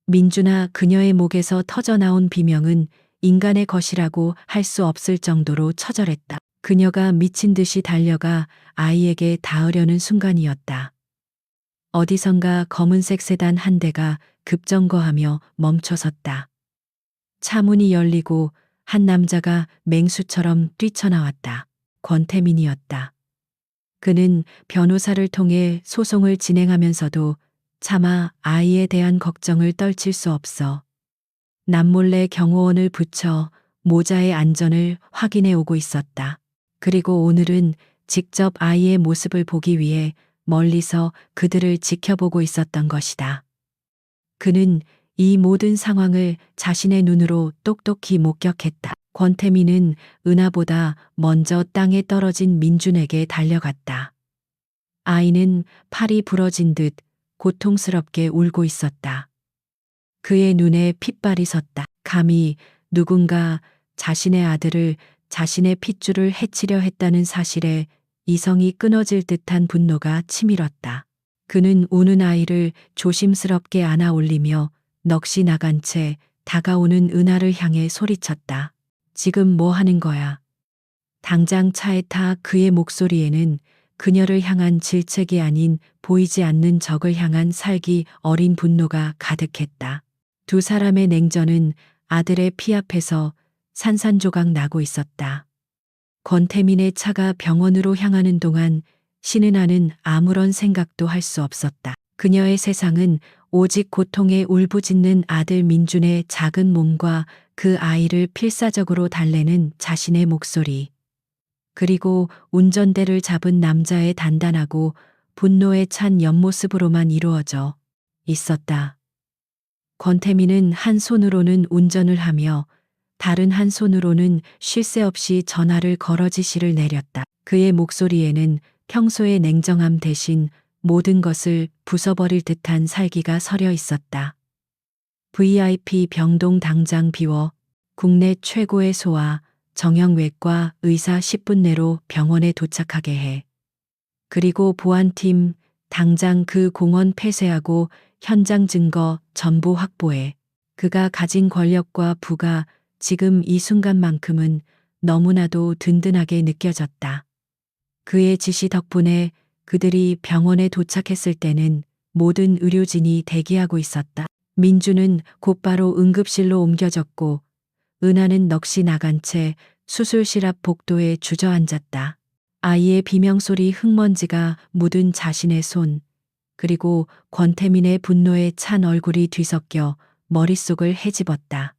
민주나 그녀의 목에서 터져나온 비명은 인간의 것이라고 할 수 없을 정도로 처절했다. 그녀가 미친 듯이 달려가 아이에게 닿으려는 순간이었다. 어디선가 검은색 세단 한 대가 급정거하며 멈춰섰다. 차문이 열리고 한 남자가 맹수처럼 뛰쳐나왔다. 권태민이었다. 그는 변호사를 통해 소송을 진행하면서도 차마 아이에 대한 걱정을 떨칠 수 없어 남몰래 경호원을 붙여 모자의 안전을 확인해 오고 있었다. 그리고 오늘은 직접 아이의 모습을 보기 위해 멀리서 그들을 지켜보고 있었던 것이다. 그는 이 모든 상황을 자신의 눈으로 똑똑히 목격했다. 권태민은 은하보다 먼저 땅에 떨어진 민준에게 달려갔다. 아이는 팔이 부러진 듯 고통스럽게 울고 있었다. 그의 눈에 핏발이 섰다. 감히 누군가 자신의 아들을 자신의 핏줄을 해치려 했다는 사실에 이성이 끊어질 듯한 분노가 치밀었다. 그는 우는 아이를 조심스럽게 안아 올리며 넋이 나간 채 다가오는 은하를 향해 소리쳤다. 지금 뭐 하는 거야? 당장 차에 타. 그의 목소리에는 그녀를 향한 질책이 아닌 보이지 않는 적을 향한 살기 어린 분노가 가득했다. 두 사람의 냉전은 아들의 피 앞에서 산산조각 나고 있었다. 권태민의 차가 병원으로 향하는 동안 신은하는 아무런 생각도 할 수 없었다. 그녀의 세상은 오직 고통에 울부짖는 아들 민준의 작은 몸과 그 아이를 필사적으로 달래는 자신의 목소리, 그리고 운전대를 잡은 남자의 단단하고 분노에 찬 옆모습으로만 이루어져 있었다. 권태민은 한 손으로는 운전을 하며 다른 한 손으로는 쉴 새 없이 전화를 걸어 지시를 내렸다. 그의 목소리에는 평소의 냉정함 대신 모든 것을 부숴버릴 듯한 살기가 서려 있었다. VIP 병동 당장 비워. 국내 최고의 소아, 정형외과 의사 10분 내로 병원에 도착하게 해. 그리고 보안팀 당장 그 공원 폐쇄하고 현장 증거 전부 확보해. 그가 가진 권력과 부가 지금 이 순간만큼은 너무나도 든든하게 느껴졌다. 그의 지시 덕분에 그들이 병원에 도착했을 때는 모든 의료진이 대기하고 있었다. 민주는 곧바로 응급실로 옮겨졌고 은하는 넋이 나간 채 수술실 앞 복도에 주저앉았다. 아이의 비명소리, 흙먼지가 묻은 자신의 손, 그리고 권태민의 분노에 찬 얼굴이 뒤섞여 머릿속을 헤집었다.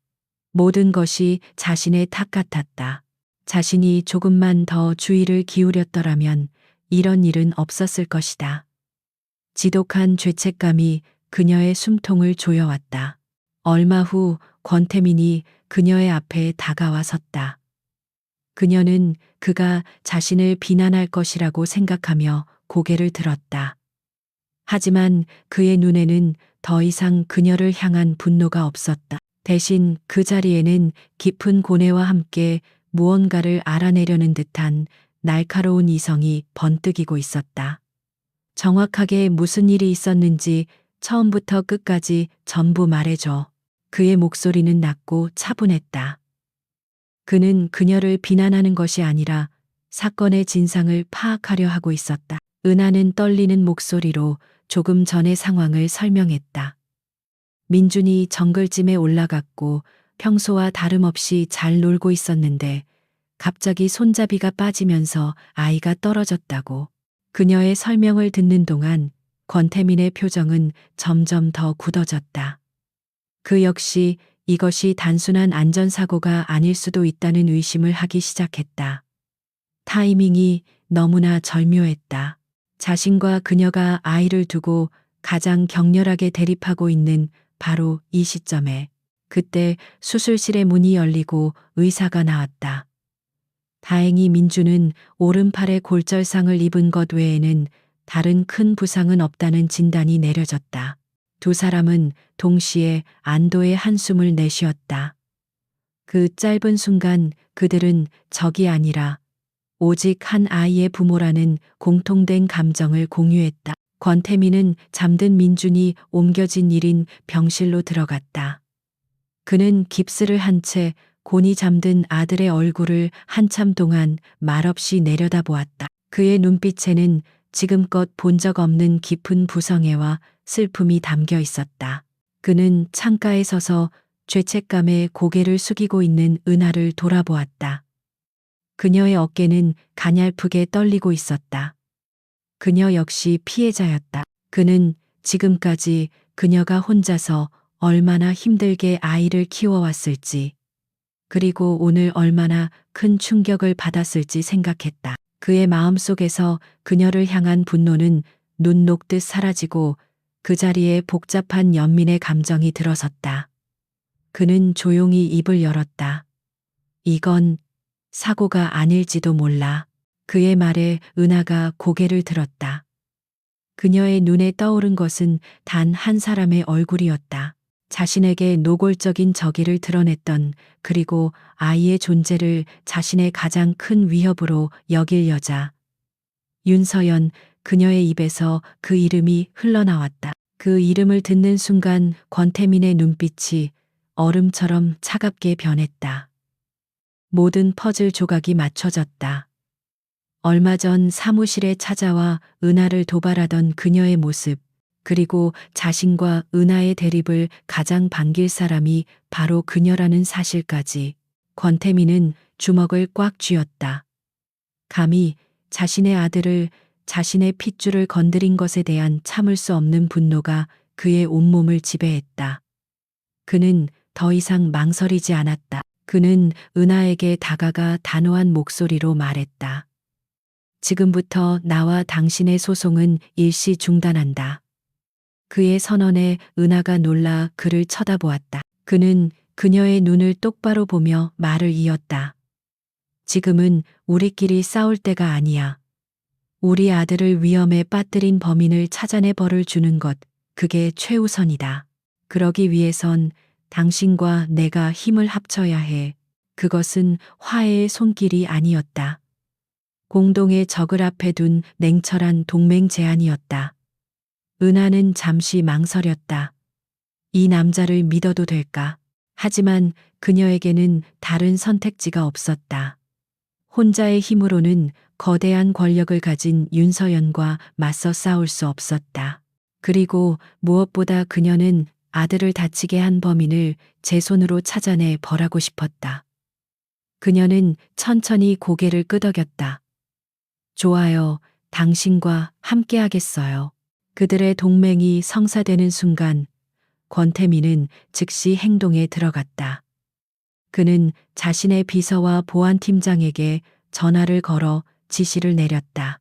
모든 것이 자신의 탓 같았다. 자신이 조금만 더 주의를 기울였더라면 이런 일은 없었을 것이다. 지독한 죄책감이 그녀의 숨통을 조여왔다. 얼마 후 권태민이 그녀의 앞에 다가와 섰다. 그녀는 그가 자신을 비난할 것이라고 생각하며 고개를 들었다. 하지만 그의 눈에는 더 이상 그녀를 향한 분노가 없었다. 대신 그 자리에는 깊은 고뇌와 함께 무언가를 알아내려는 듯한 날카로운 이성이 번뜩이고 있었다. 정확하게 무슨 일이 있었는지 처음부터 끝까지 전부 말해줘. 그의 목소리는 낮고 차분했다. 그는 그녀를 비난하는 것이 아니라 사건의 진상을 파악하려 하고 있었다. 은하는 떨리는 목소리로 조금 전의 상황을 설명했다. 민준이 정글짐에 올라갔고 평소와 다름없이 잘 놀고 있었는데 갑자기 손잡이가 빠지면서 아이가 떨어졌다고. 그녀의 설명을 듣는 동안 권태민의 표정은 점점 더 굳어졌다. 그 역시 이것이 단순한 안전사고가 아닐 수도 있다는 의심을 하기 시작했다. 타이밍이 너무나 절묘했다. 자신과 그녀가 아이를 두고 가장 격렬하게 대립하고 있는 바로 이 시점에 그때 수술실의 문이 열리고 의사가 나왔다. 다행히 민주는 오른팔에 골절상을 입은 것 외에는 다른 큰 부상은 없다는 진단이 내려졌다. 두 사람은 동시에 안도의 한숨을 내쉬었다. 그 짧은 순간 그들은 적이 아니라 오직 한 아이의 부모라는 공통된 감정을 공유했다. 권태민은 잠든 민준이 옮겨진 1인 병실로 들어갔다. 그는 깁스를 한 채 곤히 잠든 아들의 얼굴을 한참 동안 말없이 내려다보았다. 그의 눈빛에는 지금껏 본 적 없는 깊은 부성애와 슬픔이 담겨 있었다. 그는 창가에 서서 죄책감에 고개를 숙이고 있는 은하를 돌아보았다. 그녀의 어깨는 가냘프게 떨리고 있었다. 그녀 역시 피해자였다. 그는 지금까지 그녀가 혼자서 얼마나 힘들게 아이를 키워왔을지, 그리고 오늘 얼마나 큰 충격을 받았을지 생각했다. 그의 마음속에서 그녀를 향한 분노는 눈 녹듯 사라지고 그 자리에 복잡한 연민의 감정이 들어섰다. 그는 조용히 입을 열었다. 이건 사고가 아닐지도 몰라. 그의 말에 은하가 고개를 들었다. 그녀의 눈에 떠오른 것은 단 한 사람의 얼굴이었다. 자신에게 노골적인 적의를 드러냈던, 그리고 아이의 존재를 자신의 가장 큰 위협으로 여길 여자. 윤서연. 그녀의 입에서 그 이름이 흘러나왔다. 그 이름을 듣는 순간 권태민의 눈빛이 얼음처럼 차갑게 변했다. 모든 퍼즐 조각이 맞춰졌다. 얼마 전 사무실에 찾아와 은하를 도발하던 그녀의 모습, 그리고 자신과 은하의 대립을 가장 반길 사람이 바로 그녀라는 사실까지. 권태민은 주먹을 꽉 쥐었다. 감히 자신의 아들을, 자신의 핏줄을 건드린 것에 대한 참을 수 없는 분노가 그의 온몸을 지배했다. 그는 더 이상 망설이지 않았다. 그는 은하에게 다가가 단호한 목소리로 말했다. 지금부터 나와 당신의 소송은 일시 중단한다. 그의 선언에 은하가 놀라 그를 쳐다보았다. 그는 그녀의 눈을 똑바로 보며 말을 이었다. 지금은 우리끼리 싸울 때가 아니야. 우리 아들을 위험에 빠뜨린 범인을 찾아내 벌을 주는 것, 그게 최우선이다. 그러기 위해선 당신과 내가 힘을 합쳐야 해. 그것은 화해의 손길이 아니었다. 공동의 적을 앞에 둔 냉철한 동맹 제안이었다. 은하는 잠시 망설였다. 이 남자를 믿어도 될까? 하지만 그녀에게는 다른 선택지가 없었다. 혼자의 힘으로는 거대한 권력을 가진 윤서연과 맞서 싸울 수 없었다. 그리고 무엇보다 그녀는 아들을 다치게 한 범인을 제 손으로 찾아내 벌하고 싶었다. 그녀는 천천히 고개를 끄덕였다. 좋아요. 당신과 함께하겠어요. 그들의 동맹이 성사되는 순간 권태민은 즉시 행동에 들어갔다. 그는 자신의 비서와 보안팀장에게 전화를 걸어 지시를 내렸다.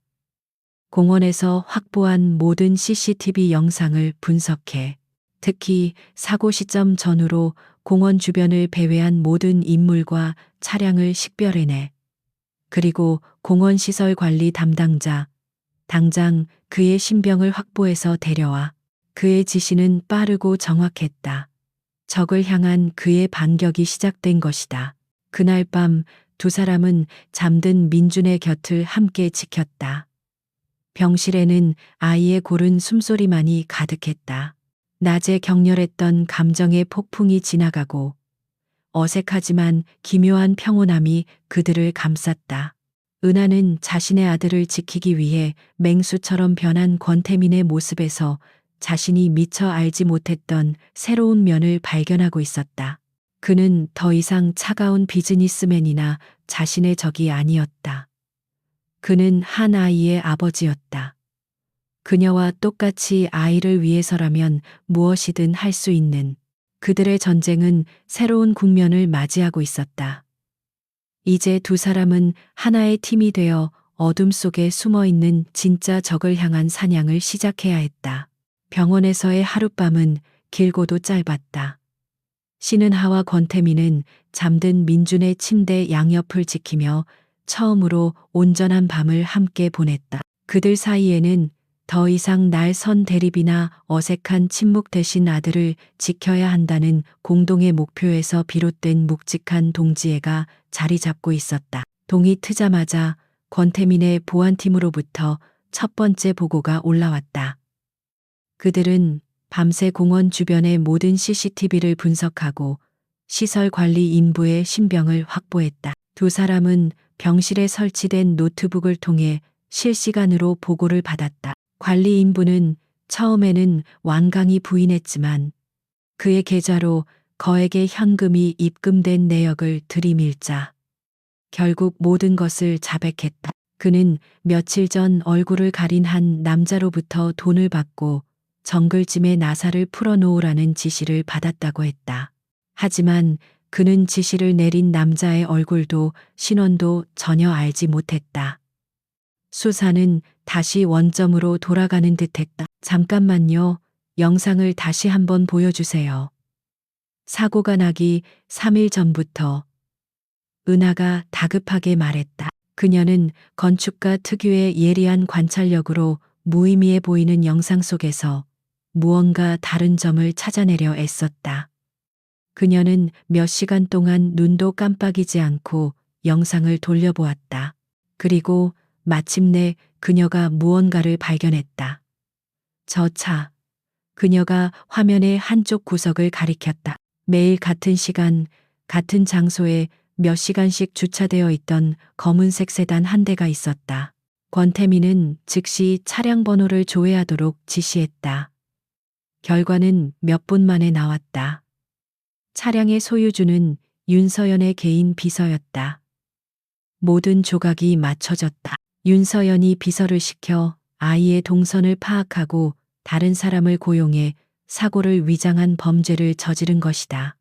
공원에서 확보한 모든 CCTV 영상을 분석해, 특히 사고 시점 전후로 공원 주변을 배회한 모든 인물과 차량을 식별해내. 그리고 공원시설 관리 담당자, 당장 그의 신병을 확보해서 데려와. 그의 지시는 빠르고 정확했다. 적을 향한 그의 반격이 시작된 것이다. 그날 밤 두 사람은 잠든 민준의 곁을 함께 지켰다. 병실에는 아이의 고른 숨소리만이 가득했다. 낮에 격렬했던 감정의 폭풍이 지나가고 어색하지만 기묘한 평온함이 그들을 감쌌다. 은하는 자신의 아들을 지키기 위해 맹수처럼 변한 권태민의 모습에서 자신이 미처 알지 못했던 새로운 면을 발견하고 있었다. 그는 더 이상 차가운 비즈니스맨이나 자신의 적이 아니었다. 그는 한 아이의 아버지였다. 그녀와 똑같이 아이를 위해서라면 무엇이든 할 수 있는 그들의 전쟁은 새로운 국면을 맞이하고 있었다. 이제 두 사람은 하나의 팀이 되어 어둠 속에 숨어 있는 진짜 적을 향한 사냥을 시작해야 했다. 병원에서의 하룻밤은 길고도 짧았다. 신은하와 권태민은 잠든 민준의 침대 양옆을 지키며 처음으로 온전한 밤을 함께 보냈다. 그들 사이에는 더 이상 날 선 대립이나 어색한 침묵 대신 아들을 지켜야 한다는 공동의 목표에서 비롯된 묵직한 동지애가 자리 잡고 있었다. 동이 트자마자 권태민의 보안팀으로부터 첫 번째 보고가 올라왔다. 그들은 밤새 공원 주변의 모든 CCTV를 분석하고 시설 관리 인부의 신병을 확보했다. 두 사람은 병실에 설치된 노트북을 통해 실시간으로 보고를 받았다. 관리 인부는 처음에는 완강히 부인했지만 그의 계좌로 거액의 현금이 입금된 내역을 들이밀자 결국 모든 것을 자백했다. 그는 며칠 전 얼굴을 가린 한 남자로부터 돈을 받고 정글짐에 나사를 풀어놓으라는 지시를 받았다고 했다. 하지만 그는 지시를 내린 남자의 얼굴도 신원도 전혀 알지 못했다. 수사는 다시 원점으로 돌아가는 듯했다. 잠깐만요. 영상을 다시 한번 보여주세요. 사고가 나기 3일 전부터 은하가 다급하게 말했다. 그녀는 건축가 특유의 예리한 관찰력으로 무의미해 보이는 영상 속에서 무언가 다른 점을 찾아내려 애썼다. 그녀는 몇 시간 동안 눈도 깜빡이지 않고 영상을 돌려보았다. 그리고 마침내 그녀가 무언가를 발견했다. 저 차. 그녀가 화면의 한쪽 구석을 가리켰다. 매일 같은 시간, 같은 장소에 몇 시간씩 주차되어 있던 검은색 세단 한 대가 있었다. 권태민은 즉시 차량 번호를 조회하도록 지시했다. 결과는 몇 분 만에 나왔다. 차량의 소유주는 윤서연의 개인 비서였다. 모든 조각이 맞춰졌다. 윤서연이 비서를 시켜 아이의 동선을 파악하고 다른 사람을 고용해 사고를 위장한 범죄를 저지른 것이다.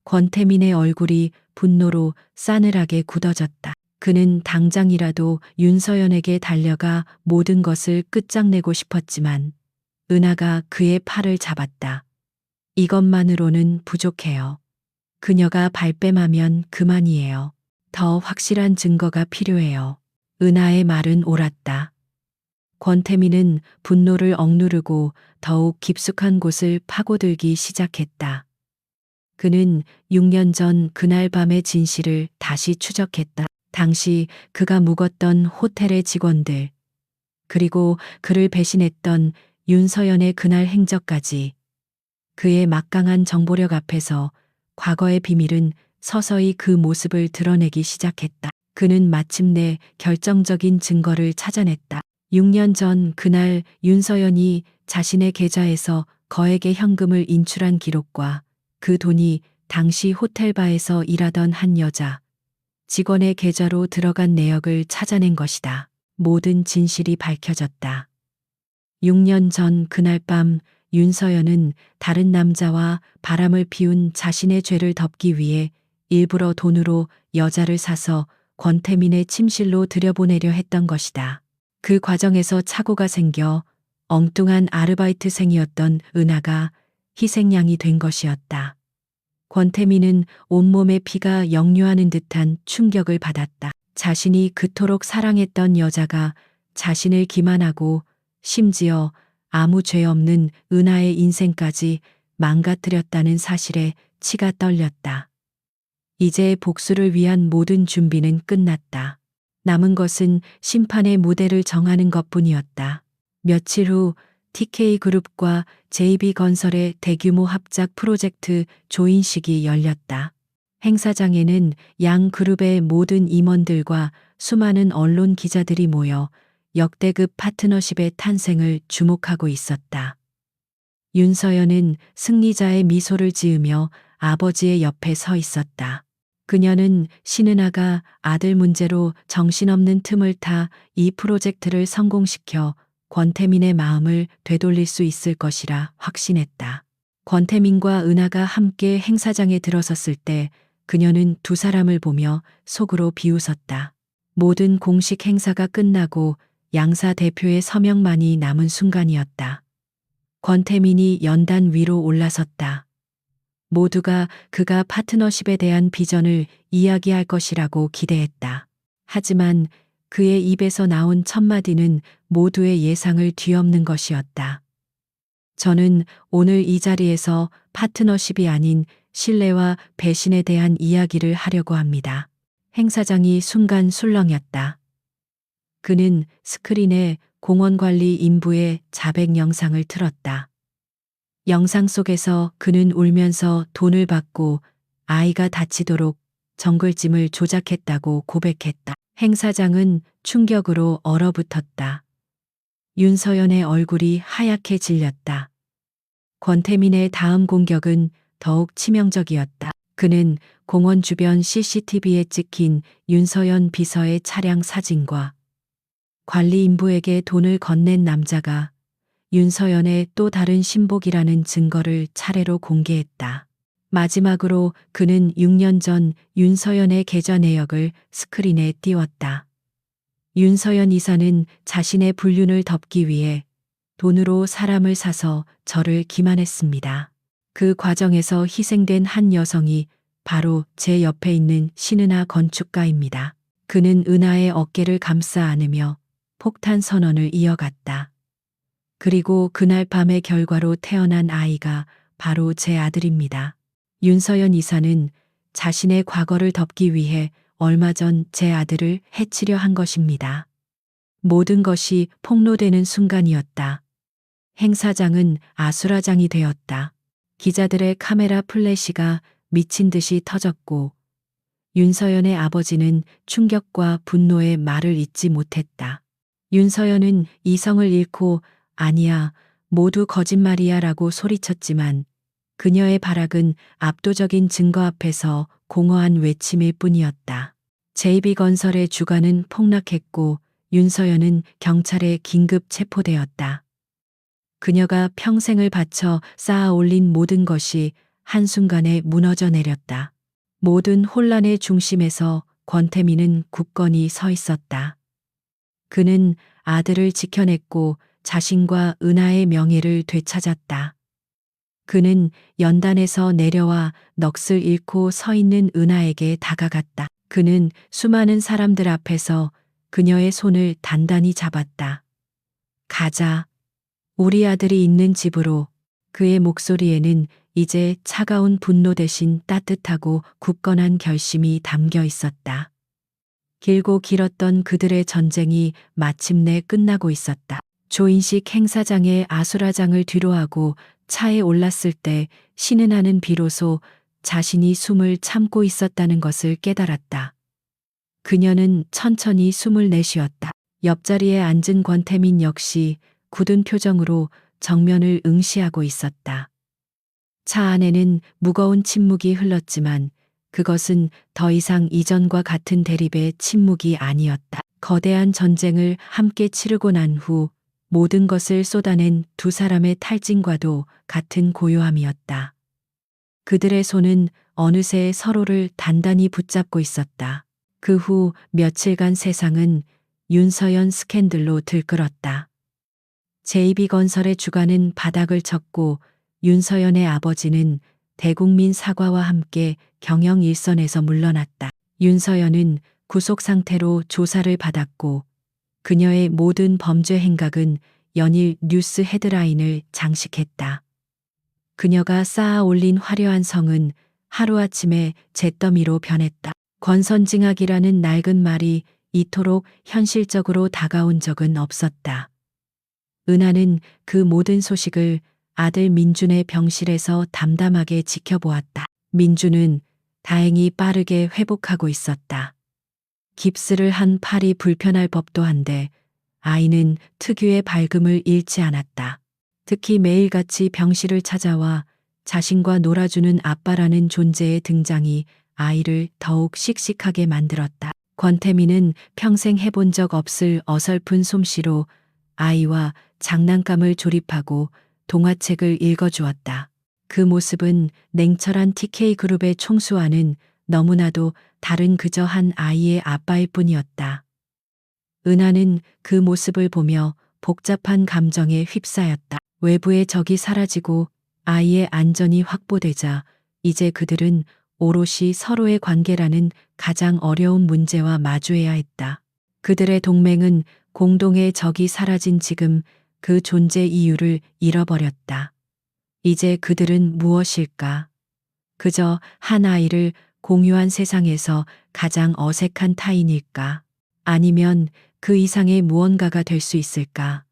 권태민의 얼굴이 분노로 싸늘하게 굳어졌다. 그는 당장이라도 윤서연에게 달려가 모든 것을 끝장내고 싶었지만 은하가 그의 팔을 잡았다. 이것만으로는 부족해요. 그녀가 발뺌하면 그만이에요. 더 확실한 증거가 필요해요. 은하의 말은 옳았다. 권태민은 분노를 억누르고 더욱 깊숙한 곳을 파고들기 시작했다. 그는 6년 전 그날 밤의 진실을 다시 추적했다. 당시 그가 묵었던 호텔의 직원들, 그리고 그를 배신했던 윤서연의 그날 행적까지. 그의 막강한 정보력 앞에서 과거의 비밀은 서서히 그 모습을 드러내기 시작했다. 그는 마침내 결정적인 증거를 찾아냈다. 6년 전 그날 윤서연이 자신의 계좌에서 거액의 현금을 인출한 기록과 그 돈이 당시 호텔바에서 일하던 한 여자 직원의 계좌로 들어간 내역을 찾아낸 것이다. 모든 진실이 밝혀졌다. 6년 전 그날 밤 윤서연은 다른 남자와 바람을 피운 자신의 죄를 덮기 위해 일부러 돈으로 여자를 사서 권태민의 침실로 들여보내려 했던 것이다. 그 과정에서 착오가 생겨 엉뚱한 아르바이트생이었던 은하가 희생양이 된 것이었다. 권태민은 온몸에 피가 역류하는 듯한 충격을 받았다. 자신이 그토록 사랑했던 여자가 자신을 기만하고 심지어 아무 죄 없는 은하의 인생까지 망가뜨렸다는 사실에 치가 떨렸다. 이제 복수를 위한 모든 준비는 끝났다. 남은 것은 심판의 무대를 정하는 것뿐이었다. 며칠 후 TK그룹과 JB건설의 대규모 합작 프로젝트 조인식이 열렸다. 행사장에는 양 그룹의 모든 임원들과 수많은 언론 기자들이 모여 역대급 파트너십의 탄생을 주목하고 있었다. 윤서연은 승리자의 미소를 지으며 아버지의 옆에 서 있었다. 그녀는 신은아가 아들 문제로 정신없는 틈을 타 이 프로젝트를 성공시켜 권태민의 마음을 되돌릴 수 있을 것이라 확신했다. 권태민과 은하가 함께 행사장에 들어섰을 때 그녀는 두 사람을 보며 속으로 비웃었다. 모든 공식 행사가 끝나고 양사 대표의 서명만이 남은 순간이었다. 권태민이 연단 위로 올라섰다. 모두가 그가 파트너십에 대한 비전을 이야기할 것이라고 기대했다. 하지만 그의 입에서 나온 첫마디는 모두의 예상을 뒤엎는 것이었다. 저는 오늘 이 자리에서 파트너십이 아닌 신뢰와 배신에 대한 이야기를 하려고 합니다. 행사장이 순간 술렁였다. 그는 스크린에 공원관리 인부의 자백 영상을 틀었다. 영상 속에서 그는 울면서 돈을 받고 아이가 다치도록 정글짐을 조작했다고 고백했다. 행사장은 충격으로 얼어붙었다. 윤서연의 얼굴이 하얗게 질렸다. 권태민의 다음 공격은 더욱 치명적이었다. 그는 공원 주변 CCTV에 찍힌 윤서연 비서의 차량 사진과 관리 인부에게 돈을 건넨 남자가 윤서연의 또 다른 신복이라는 증거를 차례로 공개했다. 마지막으로 그는 6년 전 윤서연의 계좌 내역을 스크린에 띄웠다. 윤서연 이사는 자신의 불륜을 덮기 위해 돈으로 사람을 사서 저를 기만했습니다. 그 과정에서 희생된 한 여성이 바로 제 옆에 있는 신은아 건축가입니다. 그는 은하의 어깨를 감싸 안으며 폭탄 선언을 이어갔다. 그리고 그날 밤의 결과로 태어난 아이가 바로 제 아들입니다. 윤서연 이사는 자신의 과거를 덮기 위해 얼마 전 제 아들을 해치려 한 것입니다. 모든 것이 폭로되는 순간이었다. 행사장은 아수라장이 되었다. 기자들의 카메라 플래시가 미친 듯이 터졌고 윤서연의 아버지는 충격과 분노의 말을 잇지 못했다. 윤서연은 이성을 잃고 아니야, 모두 거짓말이야 라고 소리쳤지만 그녀의 발악은 압도적인 증거 앞에서 공허한 외침일 뿐이었다. JB건설의 주가는 폭락했고 윤서연은 경찰에 긴급 체포되었다. 그녀가 평생을 바쳐 쌓아 올린 모든 것이 한순간에 무너져 내렸다. 모든 혼란의 중심에서 권태민은 굳건히 서 있었다. 그는 아들을 지켜냈고 자신과 은하의 명예를 되찾았다. 그는 연단에서 내려와 넋을 잃고 서 있는 은하에게 다가갔다. 그는 수많은 사람들 앞에서 그녀의 손을 단단히 잡았다. 가자. 우리 아들이 있는 집으로. 그의 목소리에는 이제 차가운 분노 대신 따뜻하고 굳건한 결심이 담겨 있었다. 길고 길었던 그들의 전쟁이 마침내 끝나고 있었다. 조인식 행사장의 아수라장을 뒤로하고 차에 올랐을 때 신은아는 비로소 자신이 숨을 참고 있었다는 것을 깨달았다. 그녀는 천천히 숨을 내쉬었다. 옆자리에 앉은 권태민 역시 굳은 표정으로 정면을 응시하고 있었다. 차 안에는 무거운 침묵이 흘렀지만 그것은 더 이상 이전과 같은 대립의 침묵이 아니었다. 거대한 전쟁을 함께 치르고 난 후 모든 것을 쏟아낸 두 사람의 탈진과도 같은 고요함이었다. 그들의 손은 어느새 서로를 단단히 붙잡고 있었다. 그 후 며칠간 세상은 윤서연 스캔들로 들끓었다. JB건설의 주가는 바닥을 쳤고 윤서연의 아버지는 대국민 사과와 함께 경영 일선에서 물러났다. 윤서연은 구속 상태로 조사를 받았고 그녀의 모든 범죄 행각은 연일 뉴스 헤드라인을 장식했다. 그녀가 쌓아 올린 화려한 성은 하루아침에 잿더미로 변했다. 권선징악이라는 낡은 말이 이토록 현실적으로 다가온 적은 없었다. 은하는 그 모든 소식을 아들 민준의 병실에서 담담하게 지켜보았다. 민준은 다행히 빠르게 회복하고 있었다. 깁스를 한 팔이 불편할 법도 한데 아이는 특유의 밝음을 잃지 않았다. 특히 매일같이 병실을 찾아와 자신과 놀아주는 아빠라는 존재의 등장이 아이를 더욱 씩씩하게 만들었다. 권태민은 평생 해본 적 없을 어설픈 솜씨로 아이와 장난감을 조립하고 동화책을 읽어주었다. 그 모습은 냉철한 TK그룹의 총수와는 너무나도 다른 그저 한 아이의 아빠일 뿐이었다. 은하는 그 모습을 보며 복잡한 감정에 휩싸였다. 외부의 적이 사라지고 아이의 안전이 확보되자 이제 그들은 오롯이 서로의 관계라는 가장 어려운 문제와 마주해야 했다. 그들의 동맹은 공동의 적이 사라진 지금 그 존재 이유를 잃어버렸다. 이제 그들은 무엇일까? 그저 한 아이를 공유한 세상에서 가장 어색한 타인일까? 아니면 그 이상의 무언가가 될 수 있을까?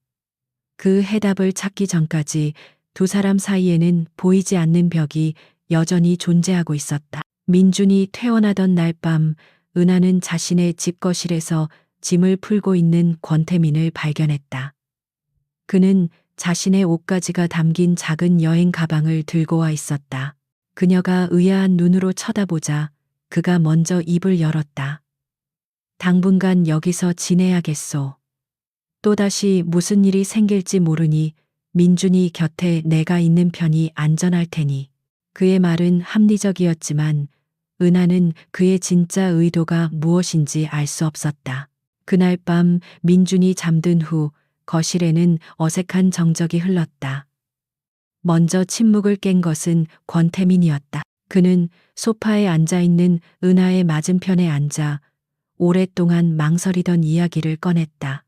그 해답을 찾기 전까지 두 사람 사이에는 보이지 않는 벽이 여전히 존재하고 있었다. 민준이 퇴원하던 날 밤 은하는 자신의 집 거실에서 짐을 풀고 있는 권태민을 발견했다. 그는 자신의 옷가지가 담긴 작은 여행 가방을 들고 와 있었다. 그녀가 의아한 눈으로 쳐다보자 그가 먼저 입을 열었다. 당분간 여기서 지내야겠소. 또다시 무슨 일이 생길지 모르니 민준이 곁에 내가 있는 편이 안전할 테니. 그의 말은 합리적이었지만 은하는 그의 진짜 의도가 무엇인지 알 수 없었다. 그날 밤 민준이 잠든 후 거실에는 어색한 정적이 흘렀다. 먼저 침묵을 깬 것은 권태민이었다. 그는 소파에 앉아 있는 은하의 맞은편에 앉아 오랫동안 망설이던 이야기를 꺼냈다.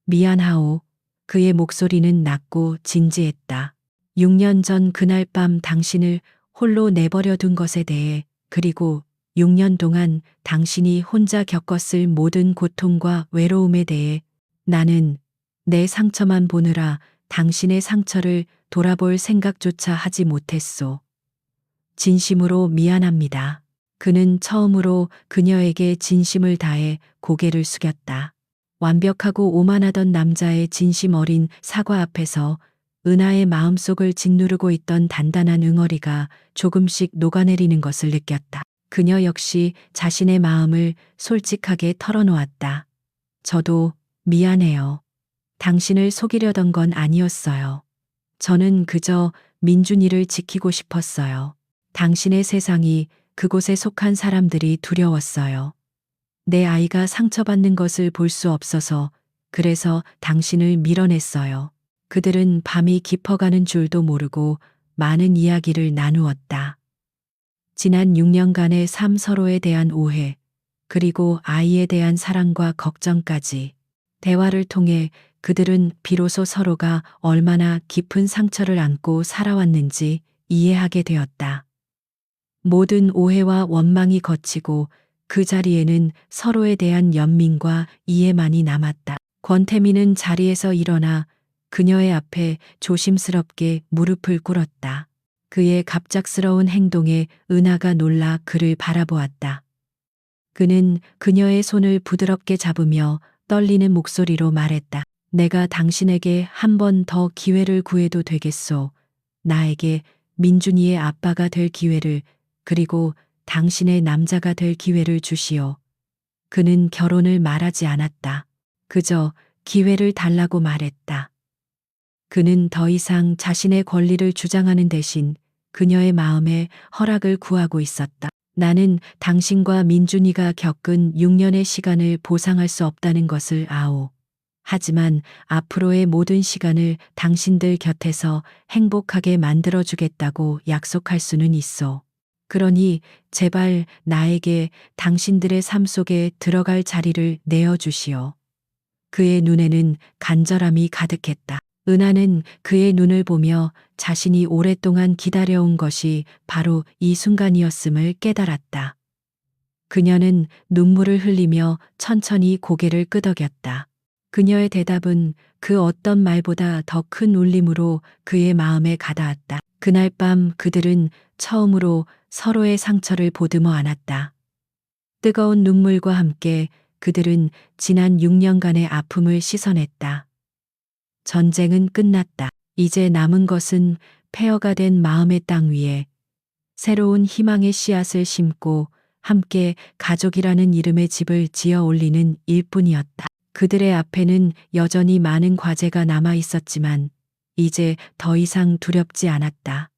미안하오. 그의 목소리는 낮고 진지했다. 6년 전 그날 밤 당신을 홀로 내버려 둔 것에 대해 그리고 6년 동안 당신이 혼자 겪었을 모든 고통과 외로움에 대해 나는 내 상처만 보느라 당신의 상처를 돌아볼 생각조차 하지 못했소. 진심으로 미안합니다. 그는 처음으로 그녀에게 진심을 다해 고개를 숙였다. 완벽하고 오만하던 남자의 진심 어린 사과 앞에서 은하의 마음속을 짓누르고 있던 단단한 응어리가 조금씩 녹아내리는 것을 느꼈다. 그녀 역시 자신의 마음을 솔직하게 털어놓았다. 저도 미안해요. 당신을 속이려던 건 아니었어요. 저는 그저 민준이를 지키고 싶었어요. 당신의 세상이 그곳에 속한 사람들이 두려웠어요. 내 아이가 상처받는 것을 볼 수 없어서 그래서 당신을 밀어냈어요. 그들은 밤이 깊어가는 줄도 모르고 많은 이야기를 나누었다. 지난 6년간의 삶, 서로에 대한 오해, 그리고 아이에 대한 사랑과 걱정까지. 대화를 통해 그들은 비로소 서로가 얼마나 깊은 상처를 안고 살아왔는지 이해하게 되었다. 모든 오해와 원망이 걷히고 그 자리에는 서로에 대한 연민과 이해만이 남았다. 권태민은 자리에서 일어나 그녀의 앞에 조심스럽게 무릎을 꿇었다. 그의 갑작스러운 행동에 은하가 놀라 그를 바라보았다. 그는 그녀의 손을 부드럽게 잡으며 떨리는 목소리로 말했다. 내가 당신에게 한 번 더 기회를 구해도 되겠소. 나에게 민준이의 아빠가 될 기회를, 그리고 당신의 남자가 될 기회를 주시오. 그는 결혼을 말하지 않았다. 그저 기회를 달라고 말했다. 그는 더 이상 자신의 권리를 주장하는 대신 그녀의 마음에 허락을 구하고 있었다. 나는 당신과 민준이가 겪은 6년의 시간을 보상할 수 없다는 것을 아오. 하지만 앞으로의 모든 시간을 당신들 곁에서 행복하게 만들어주겠다고 약속할 수는 있어. 그러니 제발 나에게 당신들의 삶 속에 들어갈 자리를 내어주시오. 그의 눈에는 간절함이 가득했다. 은하는 그의 눈을 보며 자신이 오랫동안 기다려온 것이 바로 이 순간이었음을 깨달았다. 그녀는 눈물을 흘리며 천천히 고개를 끄덕였다. 그녀의 대답은 그 어떤 말보다 더 큰 울림으로 그의 마음에 가닿았다. 그날 밤 그들은 처음으로 서로의 상처를 보듬어 안았다. 뜨거운 눈물과 함께 그들은 지난 6년간의 아픔을 씻어냈다. 전쟁은 끝났다. 이제 남은 것은 폐허가 된 마음의 땅 위에 새로운 희망의 씨앗을 심고 함께 가족이라는 이름의 집을 지어 올리는 일뿐이었다. 그들의 앞에는 여전히 많은 과제가 남아 있었지만 이제 더 이상 두렵지 않았다.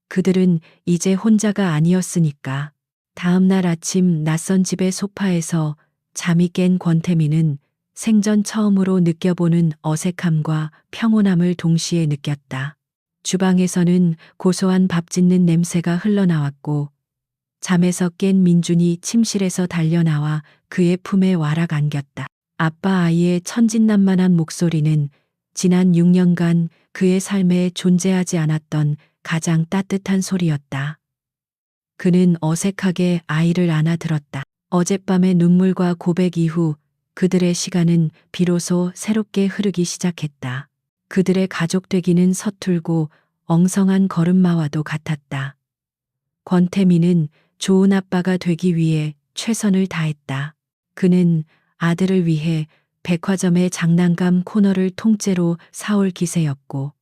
그들은 이제 혼자가 아니었으니까. 다음 날 아침 낯선 집의 소파에서 잠이 깬 권태민은 생전 처음으로 느껴보는 어색함과 평온함을 동시에 느꼈다. 주방에서는 고소한 밥 짓는 냄새가 흘러나왔고 잠에서 깬 민준이 침실에서 달려나와 그의 품에 와락 안겼다. 아빠 아이의 천진난만한 목소리는 지난 6년간 그의 삶에 존재하지 않았던 가장 따뜻한 소리였다. 그는 어색하게 아이를 안아들었다. 어젯밤의 눈물과 고백 이후 그들의 시간은 비로소 새롭게 흐르기 시작했다. 그들의 가족 되기는 서툴고 엉성한 걸음마와도 같았다. 권태민은 좋은 아빠가 되기 위해 최선을 다했다. 그는 아들을 위해 백화점의 장난감 코너를 통째로 사올 기세였고,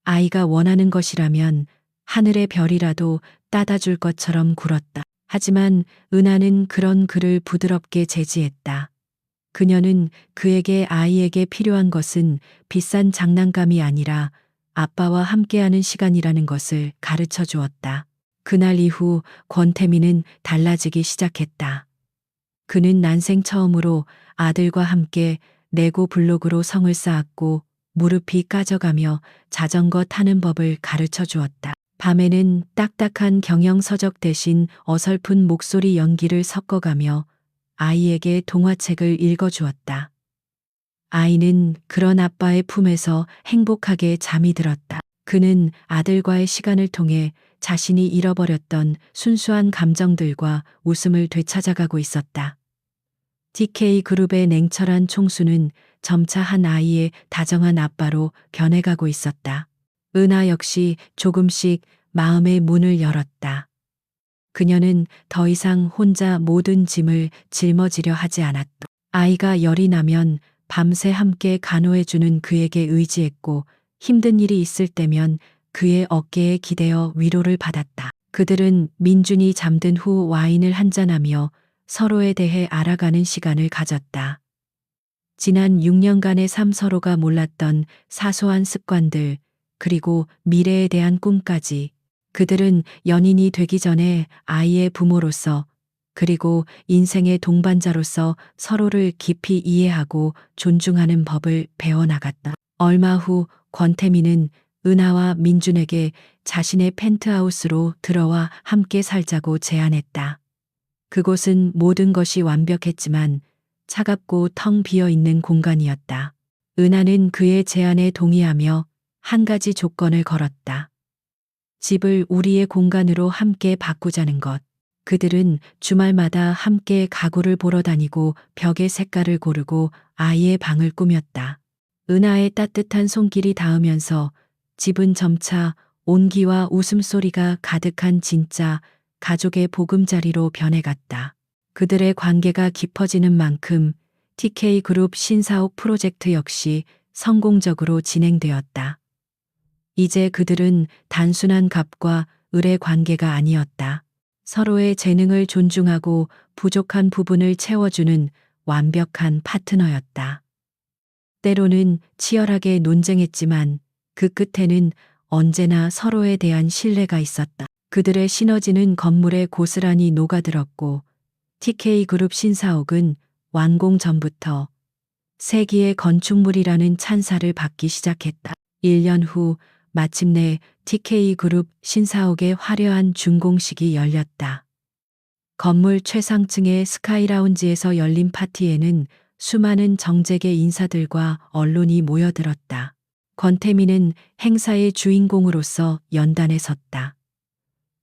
아이가 원하는 것이라면 하늘의 별이라도 따다 줄 것처럼 굴었다. 하지만 은하는 그런 그를 부드럽게 제지했다. 그녀는 그에게 아이에게 필요한 것은 비싼 장난감이 아니라 아빠와 함께하는 시간이라는 것을 가르쳐 주었다. 그날 이후 권태민은 달라지기 시작했다. 그는 난생 처음으로 아들과 함께 레고 블록으로 성을 쌓았고 무릎이 까져가며 자전거 타는 법을 가르쳐 주었다. 밤에는 딱딱한 경영서적 대신 어설픈 목소리 연기를 섞어가며 아이에게 동화책을 읽어주었다. 아이는 그런 아빠의 품에서 행복하게 잠이 들었다. 그는 아들과의 시간을 통해 자신이 잃어버렸던 순수한 감정들과 웃음을 되찾아가고 있었다. TK그룹의 냉철한 총수는 점차 한 아이의 다정한 아빠로 변해가고 있었다. 은하 역시 조금씩 마음의 문을 열었다. 그녀는 더 이상 혼자 모든 짐을 짊어지려 하지 않았다. 아이가 열이 나면 밤새 함께 간호해주는 그에게 의지했고 힘든 일이 있을 때면 그의 어깨에 기대어 위로를 받았다. 그들은 민준이 잠든 후 와인을 한잔하며 서로에 대해 알아가는 시간을 가졌다. 지난 6년간의 삶 서로가 몰랐던 사소한 습관들, 그리고 미래에 대한 꿈까지 그들은 연인이 되기 전에 아이의 부모로서 그리고 인생의 동반자로서 서로를 깊이 이해하고 존중하는 법을 배워나갔다. 얼마 후 권태민은 은하와 민준에게 자신의 펜트하우스로 들어와 함께 살자고 제안했다. 그곳은 모든 것이 완벽했지만 차갑고 텅 비어 있는 공간이었다. 은하는 그의 제안에 동의하며 한 가지 조건을 걸었다. 집을 우리의 공간으로 함께 바꾸자는 것. 그들은 주말마다 함께 가구를 보러 다니고 벽의 색깔을 고르고 아이의 방을 꾸몄다. 은하의 따뜻한 손길이 닿으면서 집은 점차 온기와 웃음소리가 가득한 진짜 가족의 보금자리로 변해갔다. 그들의 관계가 깊어지는 만큼 TK그룹 신사옥 프로젝트 역시 성공적으로 진행되었다. 이제 그들은 단순한 갑과 을의 관계가 아니었다. 서로의 재능을 존중하고 부족한 부분을 채워주는 완벽한 파트너였다. 때로는 치열하게 논쟁했지만 그 끝에는 언제나 서로에 대한 신뢰가 있었다. 그들의 시너지는 건물에 고스란히 녹아들었고 TK그룹 신사옥은 완공 전부터 세기의 건축물이라는 찬사를 받기 시작했다. 1년 후 마침내 TK그룹 신사옥의 화려한 준공식이 열렸다. 건물 최상층의 스카이라운지에서 열린 파티에는 수많은 정재계 인사들과 언론이 모여들었다. 권태민은 행사의 주인공으로서 연단에 섰다.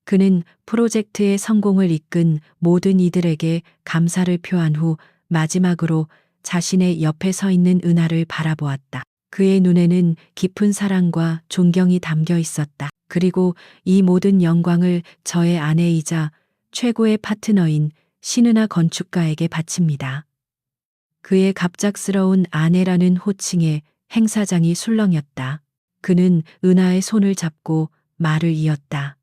그는 프로젝트의 성공을 이끈 모든 이들에게 감사를 표한 후 마지막으로 자신의 옆에 서 있는 은하를 바라보았다. 그의 눈에는 깊은 사랑과 존경이 담겨 있었다. 그리고 이 모든 영광을 저의 아내이자 최고의 파트너인 신은하 건축가에게 바칩니다. 그의 갑작스러운 아내라는 호칭에 행사장이 술렁였다. 그는 은하의 손을 잡고 말을 이었다.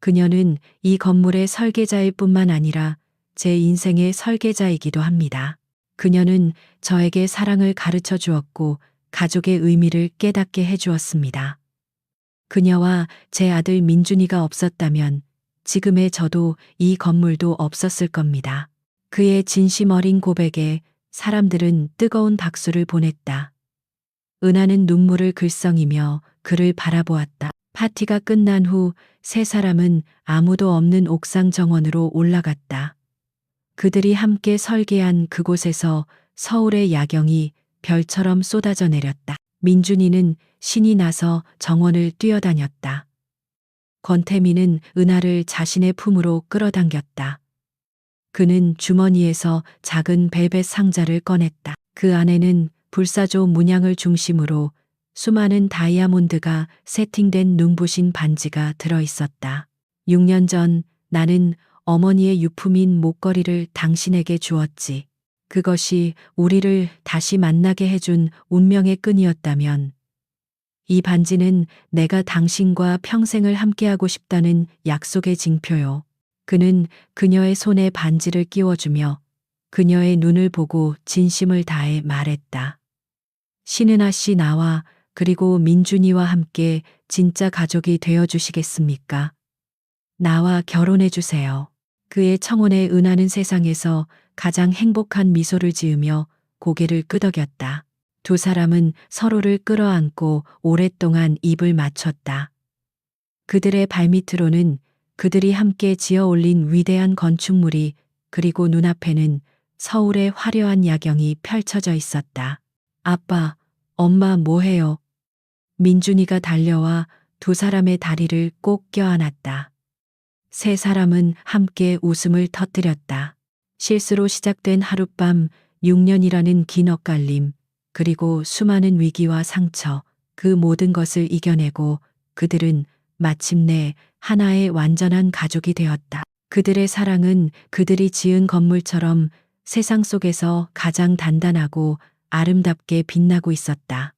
그녀는 이 건물의 설계자일 뿐만 아니라 제 인생의 설계자이기도 합니다. 그녀는 저에게 사랑을 가르쳐 주었고 가족의 의미를 깨닫게 해 주었습니다. 그녀와 제 아들 민준이가 없었다면 지금의 저도 이 건물도 없었을 겁니다. 그의 진심 어린 고백에 사람들은 뜨거운 박수를 보냈다. 은하는 눈물을 글썽이며 그를 바라보았다. 파티가 끝난 후 세 사람은 아무도 없는 옥상 정원으로 올라갔다. 그들이 함께 설계한 그곳에서 서울의 야경이 별처럼 쏟아져 내렸다. 민준이는 신이 나서 정원을 뛰어다녔다. 권태민은 은하를 자신의 품으로 끌어당겼다. 그는 주머니에서 작은 벨벳 상자를 꺼냈다. 그 안에는 불사조 문양을 중심으로 수많은 다이아몬드가 세팅된 눈부신 반지가 들어 있었다. 6년 전 나는 어머니의 유품인 목걸이를 당신에게 주었지. 그것이 우리를 다시 만나게 해준 운명의 끈이었다면 이 반지는 내가 당신과 평생을 함께하고 싶다는 약속의 징표요. 그는 그녀의 손에 반지를 끼워주며 그녀의 눈을 보고 진심을 다해 말했다. 신은하 씨 나와 그리고 민준이와 함께 진짜 가족이 되어 주시겠습니까? 나와 결혼해 주세요. 그의 청혼에 은하는 세상에서 가장 행복한 미소를 지으며 고개를 끄덕였다. 두 사람은 서로를 끌어안고 오랫동안 입을 맞췄다. 그들의 발밑으로는 그들이 함께 지어 올린 위대한 건축물이 그리고 눈앞에는 서울의 화려한 야경이 펼쳐져 있었다. 아빠, 엄마 뭐해요? 민준이가 달려와 두 사람의 다리를 꼭 껴안았다. 세 사람은 함께 웃음을 터뜨렸다. 실수로 시작된 하룻밤, 6년이라는 긴 엇갈림, 그리고 수많은 위기와 상처, 그 모든 것을 이겨내고 그들은 마침내 하나의 완전한 가족이 되었다. 그들의 사랑은 그들이 지은 건물처럼 세상 속에서 가장 단단하고 아름답게 빛나고 있었다.